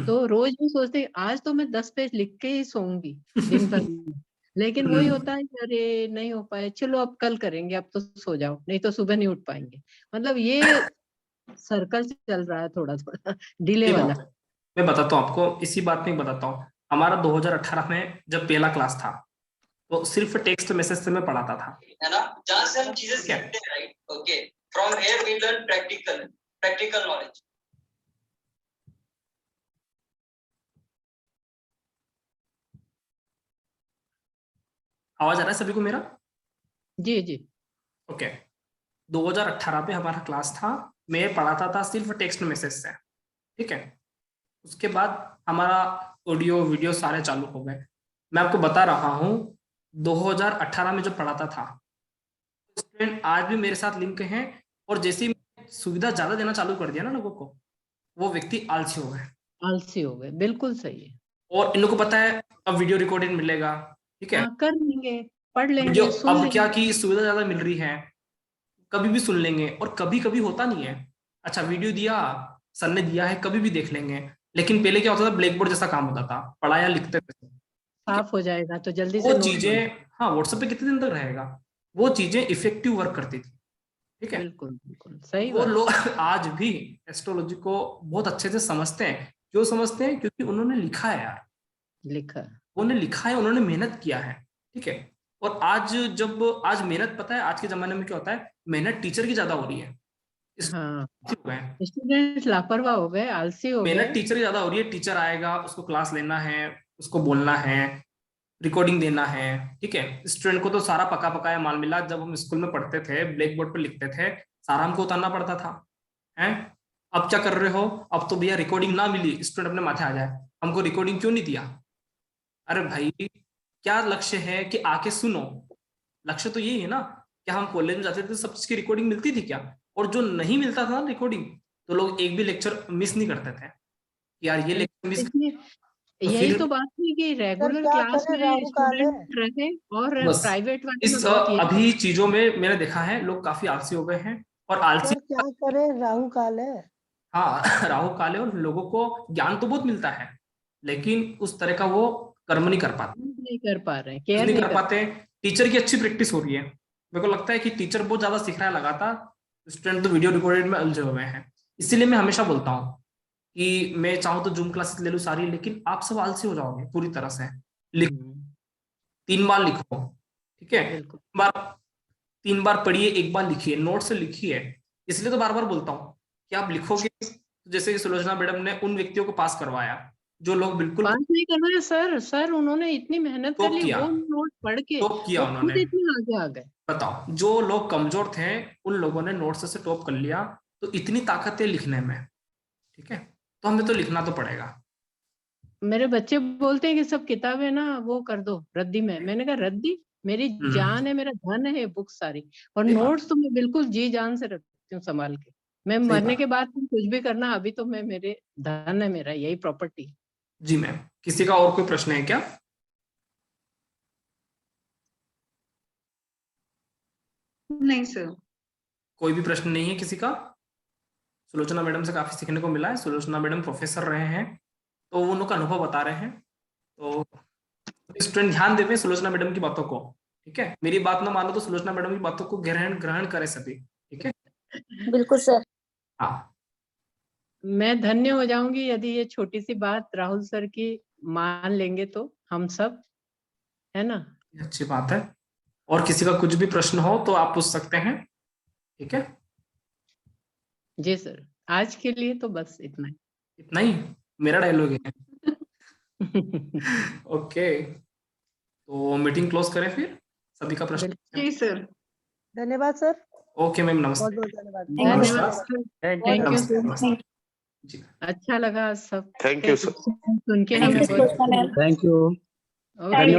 तो रोज भी सोचते आज तो मैं 10 पेज लिख के ही सोऊंगी दिन भर में, लेकिन वही होता है कि अरे नहीं हो पाए, चलो अब कल करेंगे, अब तो सो जाओ, नहीं तो सुबह नहीं उठ पाएंगे। मतलब ये सर्कल चल रहा है थोड़ा थोड़ा डिले वाला। मैं बताता हूँ आपको, इसी बात में बताता हूँ। हमारा 2018 में जब पहला क्लास था तो सिर्फ टेक्स्ट मैसेज से मैं पढ़ाता था, है ना, जहाँ से हम चीजें सीखते हैं, right? Okay, from here we learn practical knowledge. आवाज आ रहा है सभी को मेरा? जी जी ओके। 2018 पे हमारा क्लास था, मैं पढ़ाता था सिर्फ टेक्स्ट मैसेज से, ठीक है। उसके बाद हमारा ऑडियो वीडियो सारे चालू हो गए। मैं आपको बता रहा हूँ 2018 में जब पढ़ाता था, स्टूडेंट आज भी मेरे साथ लिंक हैं, और जैसे ही सुविधा ज्यादा देना चालू कर दिया ना लोगों को, वो व्यक्ति आलसी हो गए। आलसी हो गए, बिल्कुल सही है। और इन लोगों को पता है अब वीडियो रिकॉर्डिंग मिलेगा, ठीक है, कर लेंगे, पढ़ लेंगे, वीडियो सुन अब लेंगे। क्या की सुविधा ज्यादा मिल रही है, कभी भी सुन लेंगे। और कभी कभी होता नहीं है, अच्छा वीडियो दिया सर ने दिया है, कभी भी देख लेंगे। लेकिन पहले क्या होता था, ब्लैक बोर्ड जैसा काम होता था, पढ़ाया लिखते थे, साफ हो जाएगा तो जल्दी से वो नोट चीजें, हाँ व्हाट्सएप पे कितने दिन तक रहेगा, वो चीजें इफेक्टिव वर्क करती थी, ठीक है। बिल्कुल बिल्कुल सही वो बात। लोग आज भी एस्ट्रोलॉजी को बहुत अच्छे से समझते हैं। क्यों समझते हैं? क्योंकि उन्होंने लिखा है यार, लिखा, उन्होंने लिखा है, उन्होंने मेहनत किया है, ठीक है। और आज आज मेहनत, पता है आज के जमाने में क्या होता है, मेहनत टीचर की ज्यादा हो रही है। हाँ, हो गए स्टूडेंट लापरवाह हो गए, आलसी हो मेहनत गए। टीचर की ज्यादा हो रही है। टीचर आएगा, उसको क्लास लेना है, उसको बोलना है, रिकॉर्डिंग देना है, ठीक है। स्टूडेंट को तो सारा पका पकाया माल मिला। जब हम स्कूल में पढ़ते थे, ब्लैक बोर्ड पर लिखते थे, सारा हमको उतारना पड़ता था, हैं। अब क्या कर रहे हो, अब तो भैया रिकॉर्डिंग ना मिली, स्टूडेंट अपने माथे आ जाए, हमको रिकॉर्डिंग क्यों नहीं दिया। अरे भाई, क्या लक्ष्य है कि आके सुनो, लक्ष्य तो यही है ना। क्या हम कॉलेज में जाते थे सब चीज की रिकॉर्डिंग मिलती थी क्या? और जो नहीं मिलता था ना रिकॉर्डिंग, तो लोग एक भी लेक्चर मिस नहीं करते थे, यार ये लेक्चर मिस। यही तो बात है कि रेगुलर क्लास में स्टूडेंट रहे, और बस प्राइवेट वाले में इस बहुत यही अभी चीजों में मैंने देखा है लोग काफी आलसी हो गए हैं। और आलसी सर क्या करे, राहु काल है। हाँ राहु काल है, और लोगों को ज्ञान तो बहुत मिलता है, लेकिन उस तरह का वो कर्म नहीं कर पाते, नहीं कर पा रहे, केयर नहीं कर पाते। टीचर की अच्छी प्रैक्टिस हो रही है, मेरे को लगता है कि टीचर बहुत ज्यादा सीख रहा है लगातार, स्टूडेंट तो वीडियो रिकॉर्डेड में उलझे हुए हैं। इसीलिए मैं हमेशा बोलता हूँ कि मैं चाहूँ तो जूम क्लासेस ले लूँ सारी, लेकिन आप सब आलसी हो जाओगे पूरी तरह से। लिख 3 बार लिखो, ठीक है, 3 बार पढ़िए, 1 बार लिखिए, नोट से लिखिए। इसलिए तो बार बार बोलता हूँ कि आप लिखोगे, जैसे सुलोचना मैडम ने उन व्यक्तियों को पास करवाया जो लोग बिल्कुल पास नहीं करवाया। सर उन्होंने इतनी मेहनत कर ली, वो नोट पढ़ के टॉप किया वो उन्होंने। खुद इतने आगे आ गए। बताओ, जो लोग कमजोर थे उन लोगों ने नोट्स से टॉप कर लिया, तो इतनी ताकत है लिखने में, ठीक है। तो हमें तो लिखना तो पड़ेगा। मेरे बच्चे बोलते हैं कि सब किताबें ना वो कर दो रद्दी में। मैंने कहा रद्दी, मेरी जान है, मेरा धन है बुक सारी, और नोट्स तो मैं बिल्कुल जी जान से रखती हूँ संभाल के। मैं मरने के बाद तुम कुछ भी करना, अभी तो मैं, मेरे धन है, मेरा यही प्रॉपर्टी। जी मैम, किसी का और कोई प्रश्न है क्या? नहीं सर, कोई भी प्रश्न नहीं है किसी का? सुलोचना मैडम से काफी सीखने को मिला है। सुलोचना मैडम प्रोफेसर रहे हैं, तो वो उनका अनुभव बता रहे हैं, तो स्टूडेंट ध्यान देवे सुलोचना मैडम की बातों को, ठीक है। मेरी बात ना मानो तो सुलोचना मैडम की बातों को ग्रहण करें सभी, ठीक है। बिल्कुल सर। हाँ, मैं धन्य हो जाऊंगी यदि ये छोटी सी बात राहुल सर की मान लेंगे तो हम सब, है ना। अच्छी बात है। और किसी का कुछ भी प्रश्न हो तो आप पूछ सकते हैं, ठीक है। जी सर, आज के लिए तो बस इतना ही मेरा डायलॉग है। ओके, तो मीटिंग क्लोज करें फिर, सभी का प्रश्न। जी सर, धन्यवाद सर। ओके मैम, नमस्ते। बहुत धन्यवाद। धन्यवाद। अच्छा लगा सब। Thank you sir. सुन के थैंक यू। Thank you.